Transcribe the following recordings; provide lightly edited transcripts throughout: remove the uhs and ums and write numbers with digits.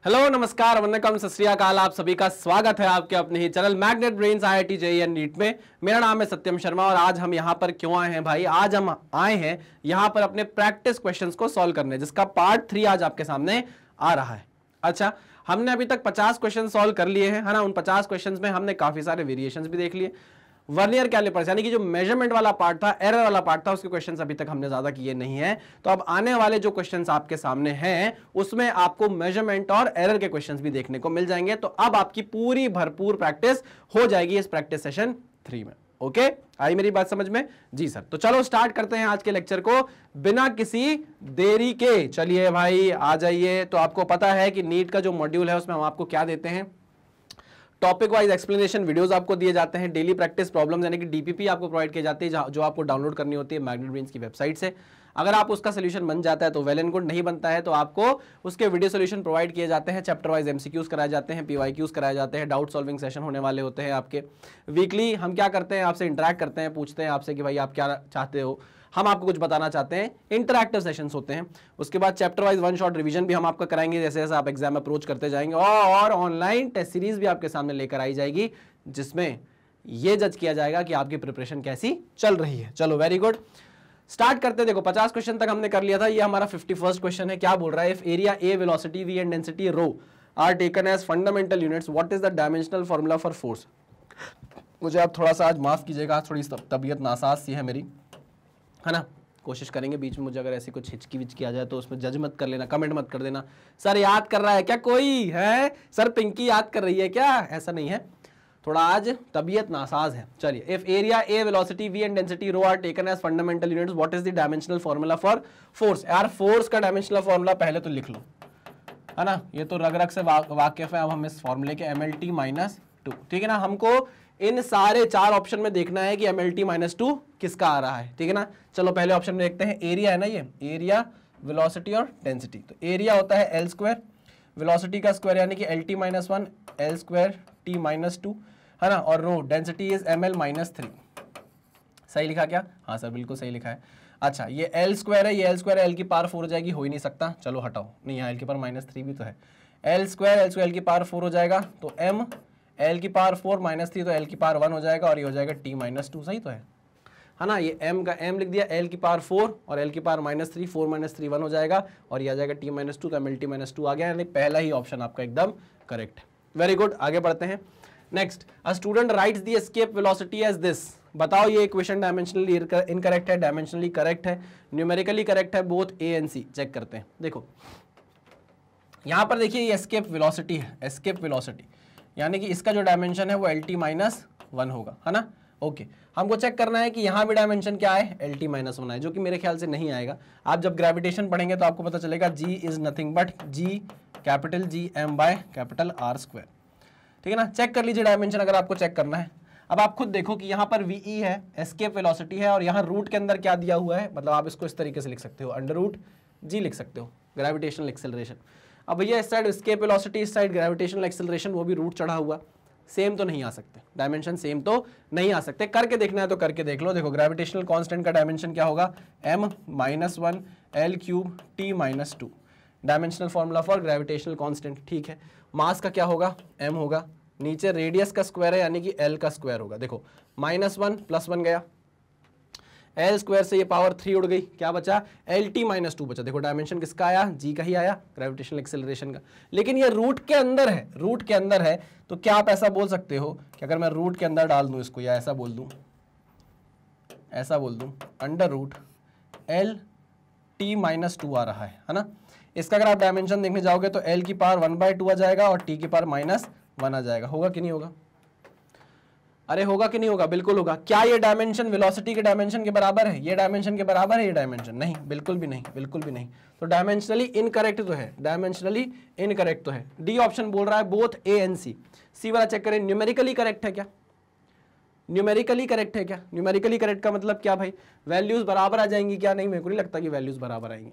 Hello नमस्कार वंदनकम सत श्री अकाल। आप सभी का स्वागत है आपके अपने ही channel magnet brains IIT JEE and NEET में। मेरा नाम है सत्यम शर्मा और आज हम यहाँ पर क्यों आए हैं भाई? आज हम आए हैं यहाँ पर अपने प्रैक्टिस क्वेश्चंस को सॉल्व करने, जिसका पार्ट 3 आज आपके सामने आ रहा है। अच्छा, हमने अभी तक 50 क्वेश्चन सॉल्व कर लिए हैं, है ना। उन 50 क्वेश्चन में हमने काफी सारे वेरिएशंस भी देख लिए। वर्नियर कैलिपर्स यानी कि जो मेजरमेंट वाला पार्ट था, एरर वाला पार्ट था, उसके क्वेश्चंस अभी तक हमने ज्यादा किए नहीं है। तो अब आने वाले जो क्वेश्चंस आपके सामने हैं उसमें आपको मेजरमेंट और एरर के क्वेश्चंस भी देखने को मिल जाएंगे। तो अब आपकी पूरी भरपूर प्रैक्टिस हो जाएगी इस प्रैक्टिस सेशन 3 में। ओके, आई मेरी बात समझ में? जी सर। तो चलो स्टार्ट करते हैं आज के लेक्चर को बिना किसी देरी के। चलिए भाई आ जाइए। तो आपको पता है कि नीट का जो मॉड्यूल है उसमें हम आपको क्या देते हैं, टॉपिक वाइज एक्सप्लेनेशन वीडियोस आपको दिए जाते हैं, डेली प्रैक्टिस प्रॉब्लम्स यानी कि DPP आपको प्रोवाइड किए जाते हैं जो आपको डाउनलोड करनी होती है मैग्नेट ब्रेन्स की वेबसाइट से। अगर आप उसका सोल्यूशन बन जाता है तो वेल एंड गुड, नहीं बनता है तो आपको उसके वीडियो सोल्यूशन प्रोवाइड किए जाते हैं। चैप्टर वाइज MCQs कराए जाते हैं, PYQs कराए जाते हैं, डाउट सॉल्विंग सेशन होने वाले होते हैं आपके। वीकली हम क्या करते हैं, आपसे इंटरेक्ट करते हैं, पूछते हैं आपसे कि भाई आप क्या चाहते हो, हम आपको कुछ बताना चाहते हैं। इंटरैक्टिव सेशंस होते हैं। उसके बाद चैप्टर वाइज 1 शॉट रिवीजन भी हम आपका कराएंगे जैसे जैसे आप एग्जाम अप्रोच करते जाएंगे, और ऑनलाइन टेस्ट सीरीज भी आपके सामने लेकर आई जाएगी जिसमें यह जज किया जाएगा कि आपकी प्रिपरेशन कैसी चल रही है। चलो वेरी गुड, स्टार्ट करते हैं। देखो 50 क्वेश्चन तक हमने कर लिया था, ये हमारा 51st क्वेश्चन है। क्या बोल रहा है? If area A, velocity V and density rho are taken as fundamental units, what is the dimensional formula for force? मुझे आप थोड़ा सा आज माफ कीजिएगा, थोड़ी तबीयत नासाज सी है मेरी, है ना। कोशिश करेंगे बीच में मुझे अगर ऐसी कुछ हिचकी विचकी आ जाए तो उसमें जज मत कर लेना, कमेंट मत कर देना सर याद कर रहा है क्या कोई है, सर पिंकी याद कर रही है क्या, ऐसा नहीं है, थोड़ा आज तबीयत नासाज है। चलिए, if area A, velocity V and density rho are taken as fundamental units, what is the dimensional formula for force? यार फोर्स का डायमेंशनल फॉर्मूला पहले तो लिख लो, है ना। ये तो रग रग से वाकिफ है। अब हम इस फॉर्मूले के MLT-2, ठीक है ना। हमको इन सारे 4 ऑप्शन में देखना है कि MLT-2 किसका आ रहा है, ठीक है ना। चलो पहले ऑप्शन में देखते हैं, एरिया है ना, ये एरिया, वेलोसिटी और डेंसिटी। तो एरिया होता है L स्क्वायर, वेलोसिटी का स्क्वायर यानी कि LT-1 L स्क्वायर T-2, है ना। और रो डेंसिटी इज ML-3। सही लिखा क्या? हाँ सर बिल्कुल सही लिखा है। अच्छा, ये L स्क्वायर है, ये L स्क्वायर L की पावर 4 हो जाएगी, हो ही नहीं सकता, चलो हटाओ, नहीं यहाँ L की पावर -3 भी तो है। L स्क्वायर L की पावर 4 हो जाएगा, तो M L की पावर 4 -3 तो L की पावर 1 हो जाएगा, और ये हो जाएगा T-2, सही तो है ना। ये M का M लिख दिया, L की पावर 4 और L की पावर -3, 4 -3 1 हो जाएगा, और ये आ जाएगा T-2, तो MLT-2 आ गया, यानी पहला ही ऑप्शन आपका एकदम करेक्ट है। वेरी गुड, आगे बढ़ते हैं। Next, a student writes the escape velocity as this. बताओ ये इक्वेशन डायमेंशनली इनकरेक्ट है, डायमेंशनली करेक्ट है, न्यूमेरिकली करेक्ट है, both A and C। Check करते हैं। देखो यहां पर देखिए, ये एस्केप वेलोसिटी है, एस्केप वेलोसिटी यानी कि इसका जो डायमेंशन है वो LT-1 होगा, है ना। ओके, हमको चेक करना है कि यहाँ भी डायमेंशन क्या है, LT-1 है, जो कि मेरे ख्याल से नहीं आएगा। आप जब ग्रेविटेशन पढ़ेंगे तो आपको पता चलेगा G is nothing but G, capital G M/R square, ठीक है ना। चेक कर लीजिए डायमेंशन अगर आपको चेक करना है। अब आप खुद देखो कि यहाँ पर VE है, एस्केप वेलोसिटी है, और यहाँ रूट के अंदर क्या दिया हुआ है, मतलब आप इसको इस तरीके से लिख सकते हो, √G लिख सकते हो, ग्रेविटेशनल एक्सेलरेशन। अब भैया इस साइड एस्केप वेलोसिटी, इस साइड ग्रेविटेशनल एक्सेलरेशन, वो भी रूट चढ़ा हुआ, सेम तो नहीं आ सकते, डायमेंशन सेम तो नहीं आ सकते। करके देखना है तो करके देख लो। देखो ग्रेविटेशनल कांस्टेंट का डायमेंशन क्या होगा, M-1 L³ T-2, dimensional formula for gravitational constant, ठीक है। मास का क्या होगा, M होगा, नीचे रेडियस का स्क्वायर है यानी कि L का स्क्वायर होगा। देखो -1 +1 गया, L स्क्वायर से ये पावर 3 उड़ गई, क्या बचा, LT-2 बचा। देखो डायमेंशन किसका आया, G का ही आया, ग्रेविटेशनल एक्सेलरेशन का। लेकिन ये रूट के अंदर है, रूट के अंदर है, तो क्या आप ऐसा बोल सकते हो कि अगर मैं रूट के अंदर डाल दूं इसको, या ऐसा बोल दूं, ऐसा बोल दूं, √LT-2 आ रहा है ना। इसका अगर आप डायमेंशन देखने जाओगे तो L की पावर 1/2 आ जाएगा और T की पावर -1 आ जाएगा। होगा कि नहीं होगा? अरे होगा कि नहीं होगा? बिल्कुल होगा। क्या ये डायमेंशन वेलोसिटी के डायमेंशन के बराबर है? ये डायमेंशन के बराबर है ये डायमेंशन? नहीं, बिल्कुल भी नहीं, बिल्कुल भी नहीं। तो डायमेंशनली इनकरेक्ट तो है, डायमेंशनली इनकरेक्ट तो है। डी ऑप्शन बोल रहा है बोथ A एंड C। सी वाला चेक करें, न्यूमेरिकली करेक्ट है क्या? न्यूमेरिकली करेक्ट है क्या? न्यूमेरिकली करेक्ट का मतलब क्या भाई, वैल्यूज बराबर आ जाएंगी क्या? नहीं, मेरे को नहीं लगता कि वैल्यूज बराबर आएंगी,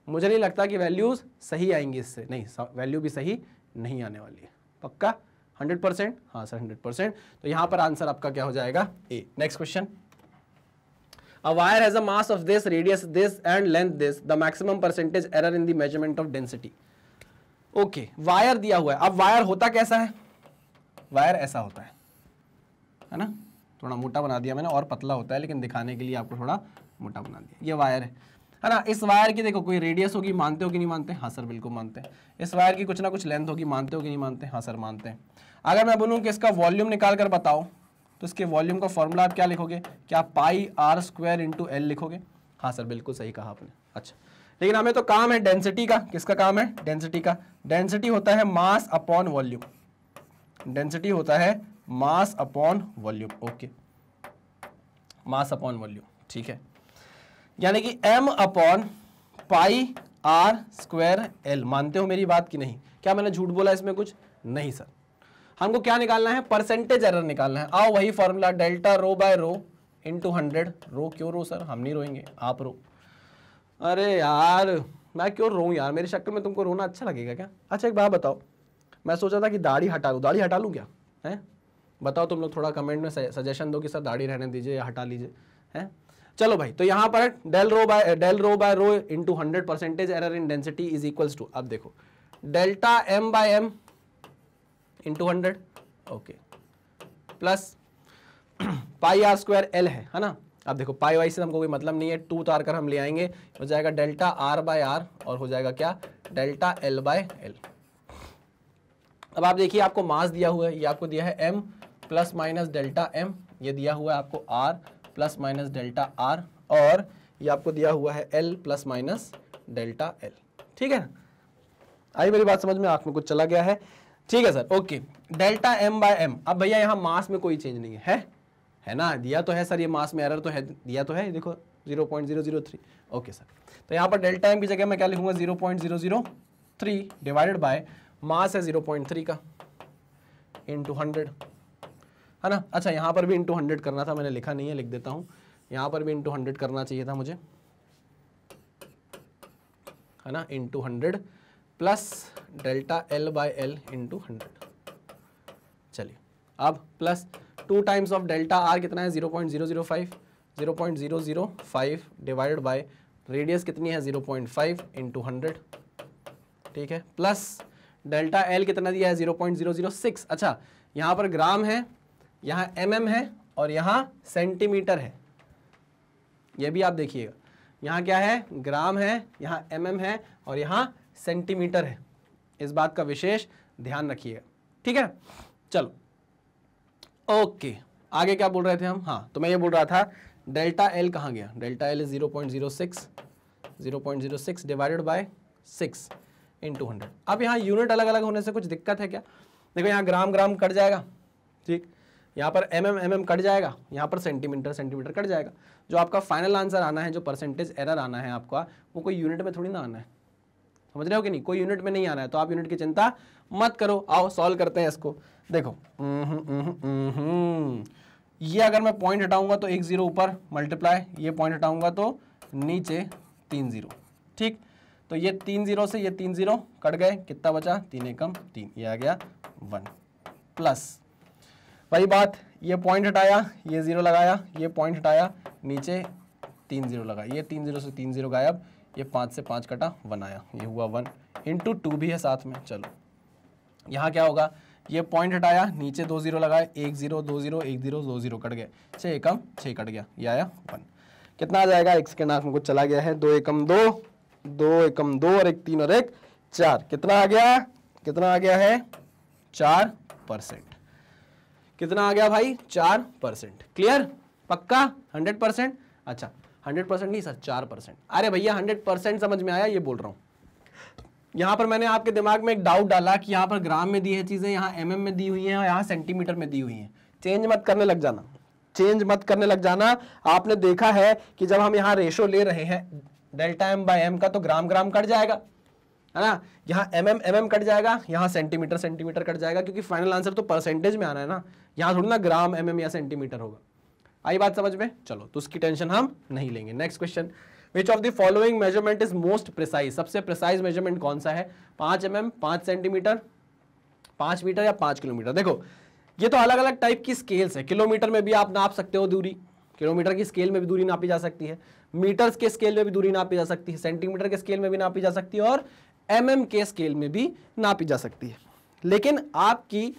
मुझे नहीं लगता कि वैल्यूज सही आएंगी इससे, नहीं, वैल्यू भी सही नहीं आने वाली है। पक्का 100%? हाँ सर 100%। तो यहां पर आंसर आपका क्या हो जाएगा, A. Next question, A wire has a mass of this, radius this and length this. The maximum percentage error in the measurement of density. Okay, wire दिया हुआ है। अब वायर होता कैसा है, वायर ऐसा होता है ना, थोड़ा मोटा बना दिया मैंने, और पतला होता है लेकिन दिखाने के लिए आपको थोड़ा मोटा बना दिया। ये वायर है ना। इस वायर की देखो कोई रेडियस होगी, मानते हो कि नहीं मानते? हाँ सर बिल्कुल मानते हैं। इस वायर की कुछ ना कुछ लेंथ होगी, मानते हो कि नहीं मानते? हाँ सर मानते हैं। अगर मैं बोलूँ कि इसका वॉल्यूम निकाल कर बताओ, तो इसके वॉल्यूम का फॉर्मूला आप क्या लिखोगे? क्या पाई आर स्क्वायर इंटू एल लिखोगे? हाँ सर बिल्कुल सही कहा आपने। अच्छा, लेकिन हमें तो काम है डेंसिटी का। किसका काम है? डेंसिटी का। डेंसिटी होता है मास अपॉन वॉल्यूम। डेंसिटी होता है mass upon volume. Okay, mass upon volume, ठीक है। यानी कि m upon pi r square l. मानते हो मेरी बात की नहीं? क्या मैंने झूठ बोला इसमें कुछ? नहीं सर। हमको क्या निकालना है? परसेंटेज एरर निकालना है। आओ वही formula, delta rho by rho into 100। रो क्यों रो सर? हम नहीं रोएंगे, आप रो। अरे यार मैं क्यों रोऊं यार, मेरी शक्ल में तुमको रोना अच्छा लगेगा क्या? अच्छा एक बात बताओ, मैं सोचा था कि दाढ़ी हटा लूँ। दाढ़ी हटा लूँ क्या है? बताओ तुम लोग, थोड़ा कमेंट में सजेशन दो कि सर दाढ़ी रहने दीजिए या हटा लीजिए, है? चलो भाई, तो यहाँ पर del rho by rho into 100 percentage error in density is equals to, अब देखो delta m by m into 100, okay, plus pi r square l है ना। अब देखो पाई वाई से हमको कोई मतलब नहीं है, 2 उतार कर हम ले आएंगे, हो जाएगा डेल्टा आर बाय आर और हो जाएगा क्या? Delta L by L. अब आप देखिए आपको मास दिया हुआ है, ये आपको दिया है m plus minus delta m, ये दिया हुआ है आपको r plus minus delta r, और ये आपको दिया हुआ है l plus minus delta l। ठीक है ना? आई मेरी बात समझ में? आंख में कुछ चला गया है? ठीक है sir, okay. Delta m by m। अब भैया यहाँ मास में कोई चेंज नहीं है ना? दिया तो है सर, ये मास में एरर तो है, दिया तो है, देखो 0.003। ओके सर, तो यहाँ पर डेल्टा m की जगह मैं क्या लिखूंगा? 0.003 डिवाइडेड बाय मास है 0.3 का इंटू 100, है ना। अच्छा, यहाँ पर भी इंटू 100 करना था, मैंने लिखा नहीं है, लिख देता हूँ। यहाँ पर भी इंटू 100 करना चाहिए था मुझे, है ना, into 100 plus delta L by L into 100। चलिए, अब plus 2 times of delta R कितना है? 0.005। 0.005 डिवाइडेड बाय रेडियस कितनी है? 0.5 इंटू 100, ठीक है, प्लस डेल्टा एल कितना दिया है? 0.006। अच्छा, यहाँ पर ग्राम है, यहाँ mm है और यहाँ सेंटीमीटर है। ये भी आप देखिएगा, यहाँ क्या है? ग्राम है, यहाँ mm है और यहाँ सेंटीमीटर है। इस बात का विशेष ध्यान रखिएगा, ठीक है। चलो ओके, आगे क्या बोल रहे थे हम? हाँ, तो मैं ये बोल रहा था डेल्टा एल कहाँ गया? Delta L is 0.06 divided by 6 into 100। अब यहाँ यूनिट अलग अलग होने से कुछ दिक्कत है क्या? देखो यहाँ ग्राम ग्राम कट जाएगा, ठीक, यहाँ पर mm कट जाएगा, यहाँ पर सेंटीमीटर कट जाएगा। जो आपका फाइनल आंसर आना है, जो परसेंटेज एरर आना है आपका, वो कोई यूनिट में थोड़ी ना आना है, समझ रहे हो कि नहीं? कोई यूनिट में नहीं आना है, तो आप यूनिट की चिंता मत करो। आओ सॉल्व करते हैं इसको। देखो ये अगर मैं पॉइंट हटाऊंगा तो 1 0 ऊपर मल्टीप्लाई, ये पॉइंट हटाऊंगा तो नीचे 3 0, ठीक। तो ये 3 0 से ये 3 0 कट गए, कितना बचा? 3 एकम 3, ये आ गया 1 प्लस वही बात, ये पॉइंट हटाया, ये 0 लगाया, ये पॉइंट हटाया, नीचे 3 0 लगा, ये 3 0 से 3 0 गायब, ये 5 से 5 कटा 1 आया, ये हुआ 1 इंटू 2 भी है साथ में। चलो यहाँ क्या होगा? ये पॉइंट हटाया, नीचे 2 0 लगाए, 1 0 2 0 1 0 2 0 कट गए, 6 एकम 6 कट गया, ये आया 1। कितना आ जाएगा? एक सेकेंड, आंख में कुछ चला गया है। 2 एकम 2, 2 एकम 2 और 1 3 और 1 4। कितना आ गया? कितना आ गया है? 4%। कितना आ गया भाई? 4%। क्लियर? पक्का? 100%? अच्छा 100% नहीं सर, 4%। अरे भैया 100% समझ में आया, ये बोल रहा हूँ। यहाँ पर मैंने आपके दिमाग में एक डाउट डाला कि यहाँ पर ग्राम में दी है चीजें, यहाँ mm में दी हुई हैं और यहाँ सेंटीमीटर में दी हुई हैं। चेंज मत करने लग जाना, चेंज मत करने लग जाना। आपने देखा है कि जब हम यहाँ रेशो ले रहे हैं डेल्टा m बाय m का, तो ग्राम ग्राम कट जाएगा, है ना। यहाँ mm कट जाएगा, यहाँ सेंटीमीटर कट जाएगा, क्योंकि फाइनल आंसर तो परसेंटेज में आना है ना, यहाँ थोड़ी ना ग्राम mm या सेंटीमीटर होगा। आई बात समझ में? चलो, तो उसकी टेंशन हम नहीं लेंगे। Next question, which of the following measurement is most precise? सबसे प्रिसाइज मेजरमेंट कौन सा है? 5 mm, 5 सेंटीमीटर, 5 मीटर या 5 किलोमीटर? देखो ये तो अलग अलग टाइप की स्केल्स है। किलोमीटर में भी आप नाप सकते हो दूरी, किलोमीटर की स्केल में भी दूरी नापी जा सकती है, मीटर्स के स्केल में भी दूरी नापी जा सकती है, सेंटीमीटर के स्केल में भी नापी जा सकती है, और mm के स्केल में भी नापी जा सकती है। लेकिन आपकी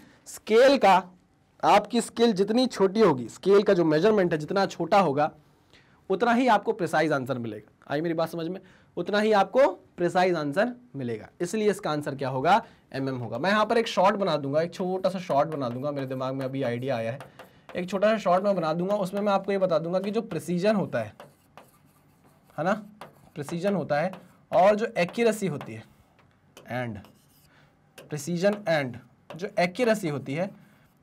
स्केल जितनी छोटी होगी, स्केल का जो मेजरमेंट है जितना छोटा होगा उतना ही आपको प्रिसाइज आंसर मिलेगा। आई मेरी बात समझ में? उतना ही आपको प्रिसाइज आंसर मिलेगा। इसलिए इसका आंसर क्या होगा? mm होगा। मैं यहाँ पर एक शॉर्ट बना दूंगा, एक छोटा सा शॉर्ट बना दूंगा, मेरे दिमाग में अभी आइडिया आया है, एक छोटा सा शॉर्ट मैं बना दूंगा। उसमें मैं आपको ये बता दूंगा कि जो प्रिसीजन होता है ना, प्रिसीजन होता है और जो एक्यूरेसी होती है, एंड प्रिसीजन एंड जो एक्यूरेसी होती है,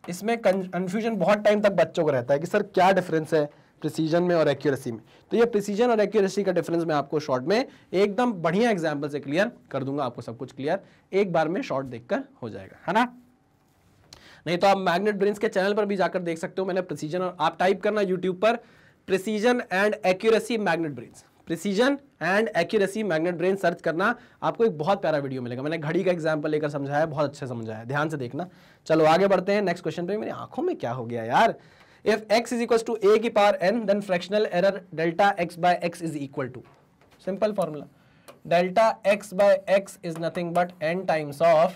इसमें कंफ्यूजन बहुत टाइम तक बच्चों को रहता है कि सर क्या डिफरेंस है प्रिसीजन में और एक्यूरेसी में। तो ये प्रिसीजन और एक्यूरेसी का डिफरेंस मैं आपको शॉर्ट में एकदम बढ़िया एग्जांपल से क्लियर कर दूंगा। आपको सब कुछ क्लियर एक बार में शॉर्ट देखकर हो जाएगा, है ना? नहीं तो आप मैग्नेट ब्रेन्स के चैनल पर भी जाकर देख सकते हो। मैंने प्रिसीजन, और आप टाइप करना यूट्यूब पर precision and accuracy magnet brains, precision and accuracy magnet brain search करना, आपको एक बहुत प्यारा वीडियो मिलेगा। मैंने घड़ी का एग्जांपल लेकर समझाया, बहुत अच्छे समझाया, ध्यान से देखना। चलो आगे बढ़ते हैं नेक्स्ट क्वेश्चन पे। मेरी आंखों में क्या हो गया यार? If x is equals to a की power n, then fractional error delta x by x is equal to, simple formula, delta x by x is nothing but n times of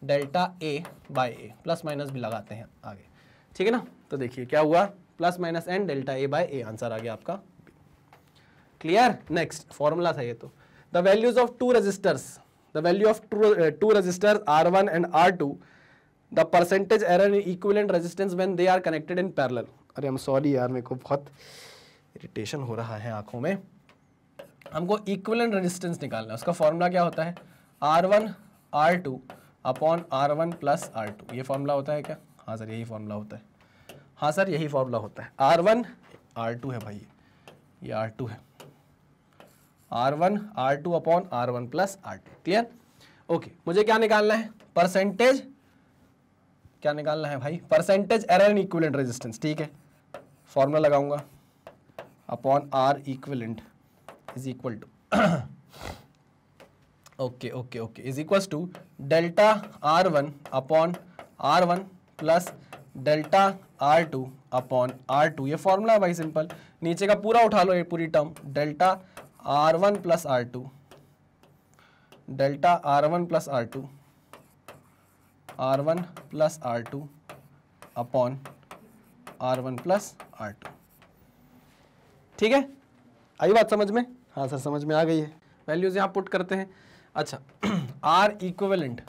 delta a by a, plus minus भी लगाते हैं आगे, ठीक है ना? तो देखिए क्या हुआ, plus minus n delta a by a, answer आ गया आपका। क्लियर? नेक्स्ट फॉर्मूला था ये। तो the values of two resistors, the value of two resistors R1 and R2, the percentage error in equivalent resistance when they are connected in parallel. अरे I am sorry यार, मेरे को बहुत irritation हो रहा है आंखों में। हमको इक्विवेलेंट रेजिस्टेंस निकालना है। उसका फॉर्मूला क्या होता है? R1 R2 upon R1 plus R2। ये फॉर्मूला होता है क्या? हाँ सर यही फॉर्मूला होता है। हाँ सर यही फॉर्मूला होता है। R1 R2 है भाई, ये R2 है, R1 R2 upon R1 plus R2। Clear? Okay, मुझे क्या निकालना है? परसेंटेज, क्या निकालना है भाई? Percentage error in equivalent resistance. ठीक है, फॉर्मूला लगाऊंगा, upon R equivalent is equal to okay okay okay is equals to delta R1 upon R1 plus delta R2 upon R2। ये फॉर्मूला है भाई सिंपल। नीचे का पूरा उठा लो, ये पूरी term, delta R1 plus R2, delta R1 plus R2, R1 plus R2 upon R1 plus R2। ठीक है, आई बात समझ में? हाँ सर समझ में आ गई है। वैल्यूज यहाँ पुट करते हैं। अच्छा R इक्विवेलेंट,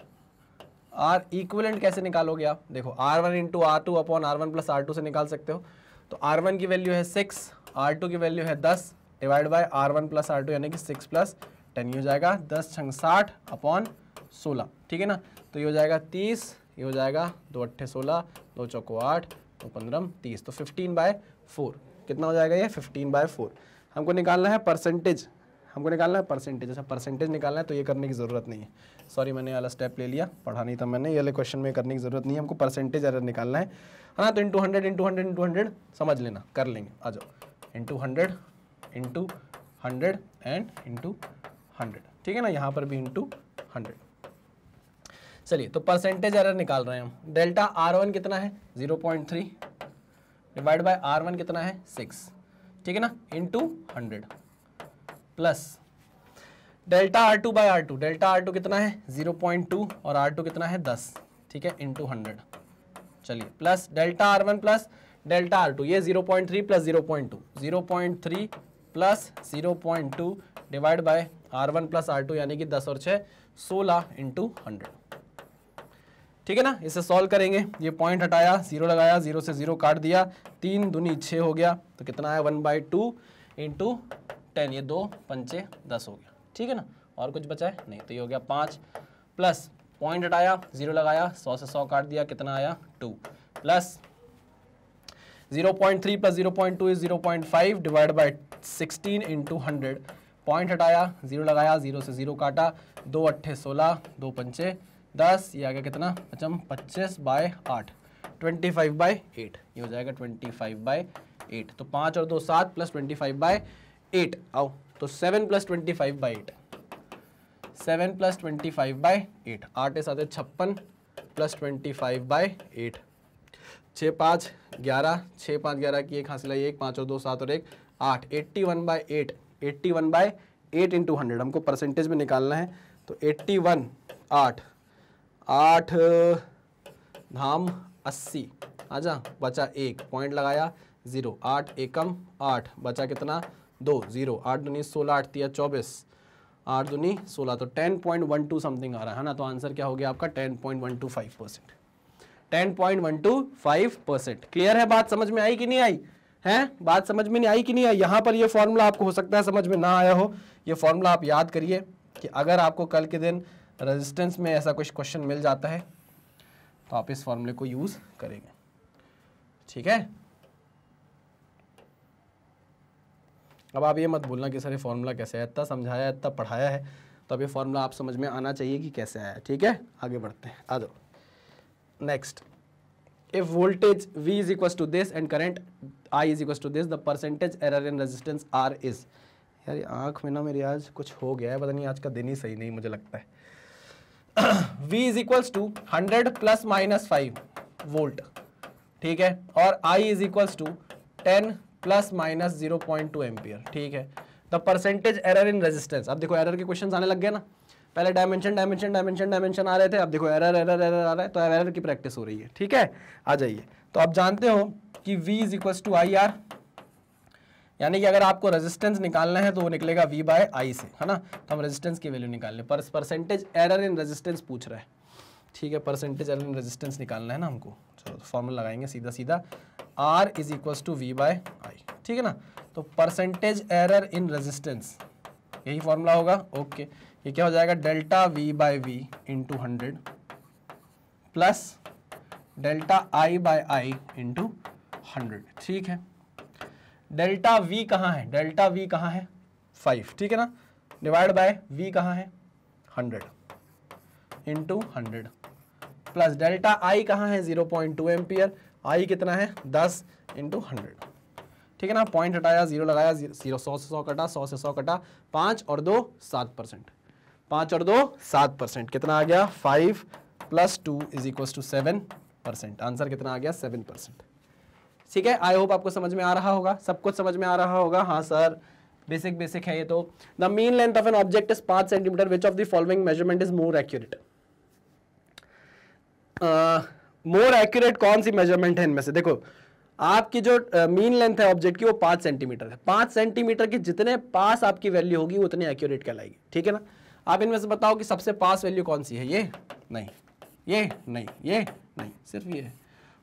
R इक्विवेलेंट कैसे निकालोगे आप? देखो R1 into R2 upon R1 plus R2 से निकाल सकते हो। तो R1 की वैल्यू है 6, R2 की वैल्यू है 10, divide by R1 plus R2 यानी कि 6 प्लस 10, ये हो जाएगा 10 छंग 60 अपॉन 16। ठीक है ना? तो ये हो जाएगा 30, ये हो जाएगा 2 अट्ठे 16, 2 चौको 8, 2 15 30, तो 15/4 कितना हो जाएगा? ये 15/4। हमको निकालना है परसेंटेज, हमको निकालना है परसेंटेज। अच्छा परसेंटेज निकालना है तो ये करने की ज़रूरत नहीं है, सॉरी मैंने वाला स्टेप ले लिया, पढ़ा नहीं था मैंने। ये वाले क्वेश्चन में करने की ज़रूरत नहीं है, हमको परसेंटेज एरर निकालना है ना। तो इंटू 100 इंटू 100 इंटू 100 समझ लेना, कर लेंगे, आ जाओ। इंटू 100 इंटू 100 एंड इंटू 100, ठीक है ना? यहाँ पर भी इंटू 100। चलिए तो परसेंटेज एरर निकाल रहे हैं हम। डेल्टा R1 कितना है? 0.3 डिवाइड बाय R1 कितना है? 6, ठीक है ना? Into 100 plus delta R2 by R2, delta R2 कितना है? 0.2 और R2 कितना है? 10, ठीक है, इंटू 100। चलिए plus delta R1 plus delta R2, ये 0.3 plus 0.2, 0.3 plus 0.2 divide by R1 plus R2 यानी कि 10 और 6 16 इंटू 100। ठीक है ना? इसे सॉल्व करेंगे, ये पॉइंट हटाया, 0 लगाया, 0 से 0 काट दिया, 3 दूनी 6 हो गया, तो कितना है? 1/2 इंटू 10, ये 2 पंचे 10 हो गया। ठीक है ना? और कुछ बचा है? नहीं, तो ये हो गया 5 प्लस पॉइंट हटाया, 0 लगाया, 100 से 100 काट दिया, कितना आया? 2 plus 0.3 plus 0.2 is 0.5 divide by 16 into 100, point हटाया, 0 लगाया, 0 से 0 काटा, 2 अट्ठे 16, 2 पंचे 10, ये आ गया कितना? 25/8, 25/8, ये हो जाएगा 25/8। तो 5 और 2 7 प्लस 25/8, आओ तो 7 प्लस 25/8, 7 प्लस 25/8, 8 7 56 प्लस 25/8, 6 5 11, 6 5 11 की एक हासिल है, 1 5 और 2 7 और 1 8, 81/8, 81/8 इंटू 100 हमको परसेंटेज में निकालना है। तो 81, 8 8 धाम 80, आजा बचा 1 पॉइंट लगाया 0, 8 एकम 8 बचा कितना 2 0, 8 दूनी 16, 8 तिया 24, 8 दूनी 16, तो 10.12 समथिंग आ रहा है ना। तो आंसर क्या हो गया आपका 10.125%, 10.125%। क्लियर है? बात समझ में आई कि नहीं आई है? बात समझ में नहीं आई कि नहीं आई? यहाँ पर ये फॉर्मूला आपको हो सकता है समझ में ना आया हो, ये फॉर्मूला आप याद करिए कि अगर आपको कल के दिन रेजिस्टेंस में ऐसा कुछ क्वेश्चन मिल जाता है तो आप इस फॉर्मूले को यूज करेंगे, ठीक है। अब आप ये मत बोलना कि सर ये फॉर्मूला कैसे है, इतना समझाया है, इतना पढ़ाया है, तो अब ये फॉर्मूला आप समझ में आना चाहिए कि कैसे आया है, ठीक है। आगे बढ़ते हैं, आ जाओ next. If voltage V is equals to this and current I is equals to this, the percentage error in resistance R is। यार ये आँख में ना मेरी आज कुछ हो गया है, पता नहीं आज का दिन ही सही नहीं मुझे लगता है। V is equals to 100 plus minus 5 volt, ठीक है, और I is equals to 10 plus minus 0.2 ampere, ठीक है। The percentage error in resistance. अब देखो एरर के क्वेश्चन आने लग गए ना, पहले डायमेंशन डायमेंशन डायमेंशन डायमेंशन आ रहे थे, अब देखो एरर एरर एरर आ रहा है, तो एरर की प्रैक्टिस हो रही है, ठीक है। आ जाइए, तो आप जानते हो कि V is equals to I R, यानी कि अगर आपको रेजिस्टेंस निकालना है तो वो निकलेगा V बाय आई से, है ना। तो हम रेजिस्टेंस की वैल्यू निकाल लें, परसेंटेज एरर इन रेजिस्टेंस पूछ रहा है, ठीक है, परसेंटेज एरर इन रेजिस्टेंस निकालना है ना हमको। चलो फॉर्मूला लगाएंगे सीधा सीधा, R is equals to V by I, ठीक है ना। तो परसेंटेज एरर इन रेजिस्टेंस, यही फॉर्मूला होगा, ओके। ये क्या हो जाएगा, delta V by V into 100 plus delta I by I into 100, ठीक है। डेल्टा V कहाँ है, डेल्टा V कहाँ है 5, ठीक है ना, डिवाइड बाय V कहाँ है 100 इंटू 100 प्लस डेल्टा I कहाँ है 0.2 एम्पियर, I कितना है 10 इंटू 100, ठीक है ना। पॉइंट हटाया, 0 लगाया, 0 100 से 100 कटा, 100 से 100 कटा, 5 और 2 7%, 5 और 2 7%, कितना आ गया 5 plus 2 is equals to 7%। Answer कितना आ गया 7%, ठीक है। आई होप आपको समझ में आ रहा होगा, सब कुछ समझ में आ रहा होगा। हाँ सर बेसिक बेसिक है ये तो। The mean length of an object is 5 centimetre, which of the following measurement is more accurate. More accurate कौन सी मेजरमेंट है इनमें से? देखो आपकी जो मीन लेंथ है ऑब्जेक्ट की वो 5 सेंटीमीटर है, 5 सेंटीमीटर की जितने पास आपकी वैल्यू होगी उतनी एक्यूरेट कहलाएगी, ठीक है ना। आप इनमें से बताओ कि सबसे पास वैल्यू कौन सी है, ये नहीं, ये नहीं, ये नहीं, सिर्फ ये है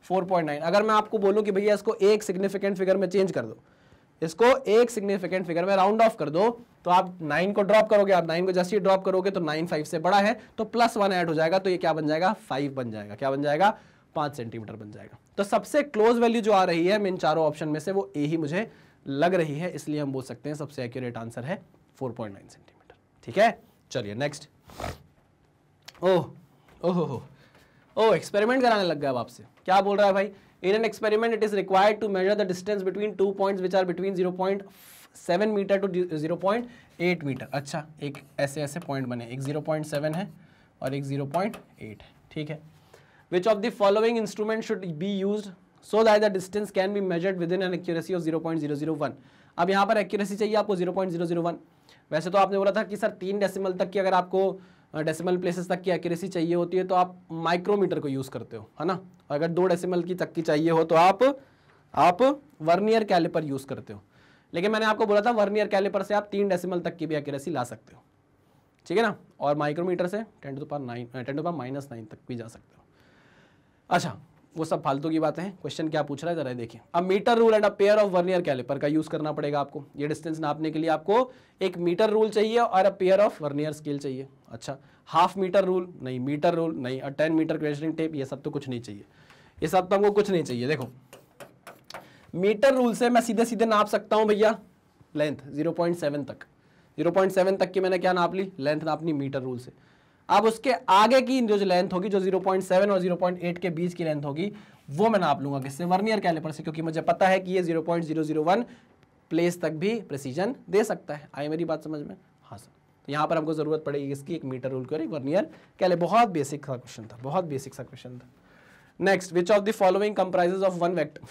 4.9। अगर मैं आपको बोलूं कि भैया इसको एक सिग्निफिकेंट फिगर में चेंज कर दो, इसको एक सिग्निफिकेंट फिगर में राउंड ऑफ कर दो, तो आप 9 को ड्रॉप करोगे, आप 9 को जैसे ही ड्रॉप करोगे तो 9 5 से बड़ा है, तो प्लस 1 ऐड हो जाएगा, तो ये क्या बन जाएगा 5 बन जाएगा, क्या बन जाएगा 5 सेंटीमीटर बन जाएगा। तो सबसे क्लोज वैल्यू जो आ रही है इन चारों ऑप्शन में से वो ए ही मुझे लग रही है, इसलिए हम बोल सकते हैं सबसे एक्यूरेट आंसर है 4.9 सेंटीमीटर, ठीक है। चलिए नेक्स्ट। ओह एक्सपेरिमेंट कराने लग गया अब आपसे, क्या बोल रहा है भाई, in an experiment it is required to measure the distance between 2 points which are between 0.7 metre to 0.8 metre. अच्छा एक ऐसे ऐसे पॉइंट बने, एक 0.7 है और एक 0.8 है, ठीक है। Which of the following instrument should be used so that the distance can be measured within an accuracy of 0.001। अब यहाँ पर एक्यूरेसी चाहिए आपको 0.001। वैसे तो आपने बोला था कि सर 3 डेसिमल तक की, अगर आपको डेसिमल प्लेसेस तक की एक्यूरेसी चाहिए होती है तो आप माइक्रोमीटर को यूज़ करते हो, है ना। अगर 2 डेसिमल की तक की चाहिए हो तो आप वर्नियर कैलिपर यूज़ करते हो। लेकिन मैंने आपको बोला था वर्नियर कैलिपर से आप 3 डेसिमल तक की भी एक्यूरेसी ला सकते हो, ठीक है ना। और माइक्रोमीटर से 10 टू पावर -9 तक भी जा सकते हो। अच्छा वो सब फालतू की बातें हैं, क्वेश्चन क्या पूछ रहा है जरा देखिए। अब metre rule and a pair of vernier calliper का यूज करना पड़ेगा आपको, ये डिस्टेंस नापने के लिए आपको एक मीटर रूल चाहिए और अ पेयर ऑफ वर्नियर स्केल चाहिए। अच्छा हाफ मीटर रूल नहीं, मीटर रूल नहीं, और 10 मीटर मेजरिंग टेप, ये सब तो कुछ नहीं चाहिए, ये सब तो हमको कुछ नहीं चाहिए। देखो मीटर रूल से मैं सीधे सीधे नाप सकता हूँ भैया लेंथ 0.7 तक, 0.7 तक की मैंने क्या नाप ली, लेंथ नापनी मीटर रूल से। अब उसके आगे की जो लेंथ होगी, जो 0.7 और 0.8 के बीच की लेंथ होगी, वो मैं नाप लूंगा किससे, वर्नियर कैलिपर से, क्योंकि मुझे पता है कि ये 0.001 प्लेस तक भी प्रेसिजन दे सकता है। आई मेरी बात समझ में? हाँ सर। तो यहाँ पर हमको जरूरत पड़ेगी इसकी, एक मीटर रूल की और एक वर्नियर कैलिपर। बहुत बेसिक सा क्वेश्चन था, बहुत बेसिक सा क्वेश्चन था। Next, which of the following comprises of one vector.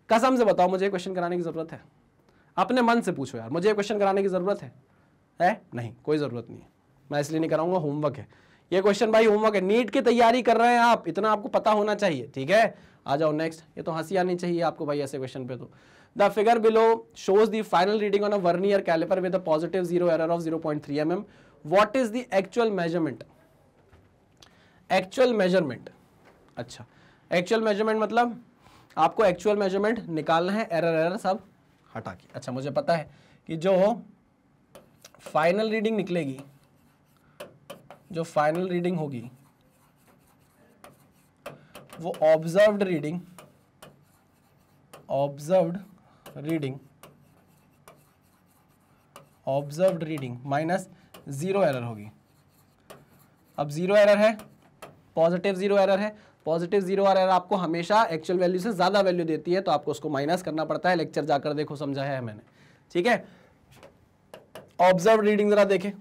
कसम से बताओ मुझे क्वेश्चन कराने की जरूरत है? अपने मन से पूछो यार, मुझे क्वेश्चन कराने की जरूरत है? नहीं, कोई जरूरत नहीं है। मैं इसलिए नहीं कराऊंगा, होमवर्क है ये क्वेश्चन भाई, होमवर्क है। नीट की तैयारी कर रहे हैं आप, इतना आपको पता होना चाहिए, ठीक है। आ जाओ नेक्स्ट, ये तो हंसी आनी चाहिए आपको भाई ऐसे क्वेश्चन पे। तो the figure below shows the final reading on a vernier calliper with a positive zero error of 0.3 mm. What is the actual measurement? Actual measurement, अच्छा एक्चुअल मेजरमेंट मतलब आपको एक्चुअल मेजरमेंट निकालना है, एरर सब हटा के। अच्छा मुझे पता है कि जो फाइनल रीडिंग निकलेगी, जो फाइनल रीडिंग होगी वो observed reading minus zero error होगी। अब जीरो एरर है, पॉजिटिव जीरो एरर है, पॉजिटिव जीरो एरर आपको हमेशा एक्चुअल वैल्यू से ज्यादा वैल्यू देती है, तो आपको उसको माइनस करना पड़ता है। लेक्चर जाकर देखो, समझाया है मैंने, ठीक है। ऑब्जर्व रीडिंग जरा देखें,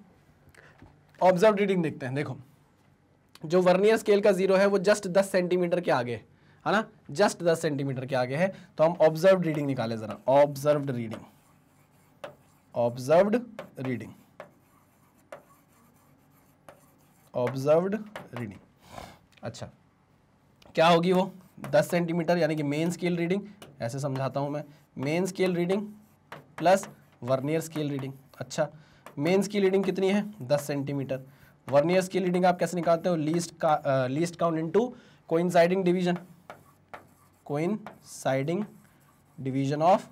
ऑब्जर्व रीडिंग देखते हैं। देखो जो वर्नियर स्केल का जीरो है वो जस्ट 10 सेंटीमीटर के आगे है ना, जस्ट 10 सेंटीमीटर के आगे है, तो हम ऑब्जर्व रीडिंग निकाले जरा। ऑब्जर्व्ड रीडिंग, अच्छा क्या होगी वो? 10 सेंटीमीटर यानी कि मेन स्केल रीडिंग, ऐसे समझाता हूं मैं, main scale reading plus vernier scale reading. अच्छा मेन स्केल रीडिंग कितनी है? 10 सेंटीमीटर। वर्नियर स्केल रीडिंग आप कैसे निकालते हो? Least count into coinciding division of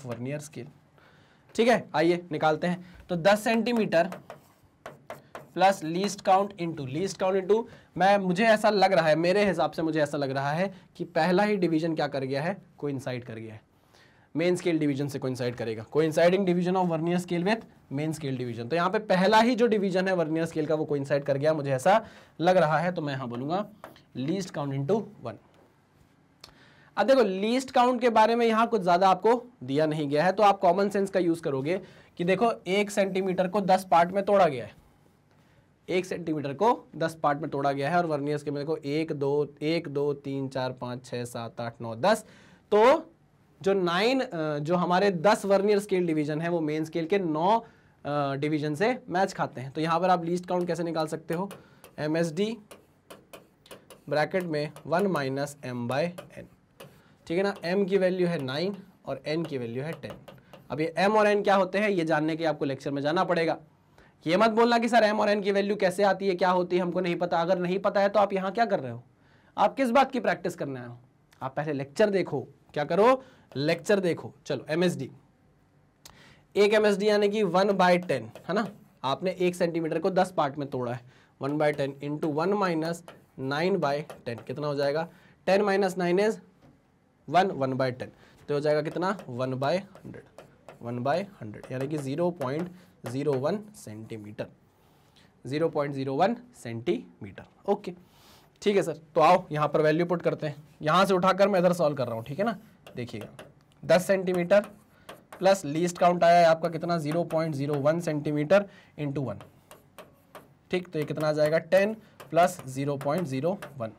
vernier scale, ठीक है। आइए निकालते हैं। तो 10 centimetre plus least count into मुझे ऐसा लग रहा है, मेरे हिसाब से मुझे ऐसा लग रहा है कि पहला ही डिवीजन क्या कर गया है? कोइंसाइड कर गया है, मेन स्केल डिवीजन से कोइंसाइड करेगा। Coinciding division of vernier scale with main scale division, तो यहाँ पे पहला ही जो डिवीजन है वर्नियर स्केल का वो कोइंसाइड कर गया, मुझे ऐसा लग रहा है। तो मैं यहाँ बोलूंगा लीस्ट काउंट इनटू 1। अब देखो लीस्ट काउंट के बारे में यहाँ कुछ ज्यादा आपको दिया नहीं गया है, तो आप कॉमन सेंस का यूज करोगे कि देखो 1 सेंटीमीटर को 10 पार्ट में तोड़ा गया है, 1 सेंटीमीटर को 10 पार्ट में तोड़ा गया है, और वर्नियर स्केल में देखो 1 2 3 4 5 6 7 8 9 10, तो जो हमारे 10 वर्नियर स्केल डिवीजन है वो मेन स्केल के 9 डिवीजन से मैच खाते हैं। तो यहाँ पर आप लीस्ट काउंट कैसे निकाल सकते हो? MSD ब्रैकेट में 1 माइनस m बाय n, ठीक है ना। m की वैल्यू है 9 और n की वैल्यू है 10। अब ये m और n क्या होते हैं ये जानने के आपको लेक्चर में जाना पड़ेगा। ये मत बोलना कि सर m और n की वैल्यू कैसे आती है, क्या होती है, हमको नहीं पता। अगर नहीं पता है तो आप यहाँ क्या कर रहे हो? आप किस बात की प्रैक्टिस करने आए हो? आप पहले लेक्चर देखो, क्या करो? लेक्चर देखो। चलो MSD, एक MSD यानी कि 1/10 है ना। आपने 1 सेंटीमीटर को 10 पार्ट में तोड़ा है, 1/10 इंटू 1 माइनस 9/10 कितना हो जाएगा? 10 माइनस 9 इज 1/10, तो हो जाएगा कितना? 1/100 यानी कि 0.01 सेंटीमीटर, 0.01 सेंटीमीटर। ओके ठीक है सर। तो आओ यहाँ पर वैल्यू पुट करते हैं, यहाँ से उठाकर मैं इधर सॉल्व कर रहा हूँ, ठीक है ना। देखिएगा 10 सेंटीमीटर प्लस लीस्ट काउंट आया है आपका कितना? 0.01 सेंटीमीटर इंटू 1, ठीक। तो ये कितना आ जाएगा? 10 प्लस 0.01,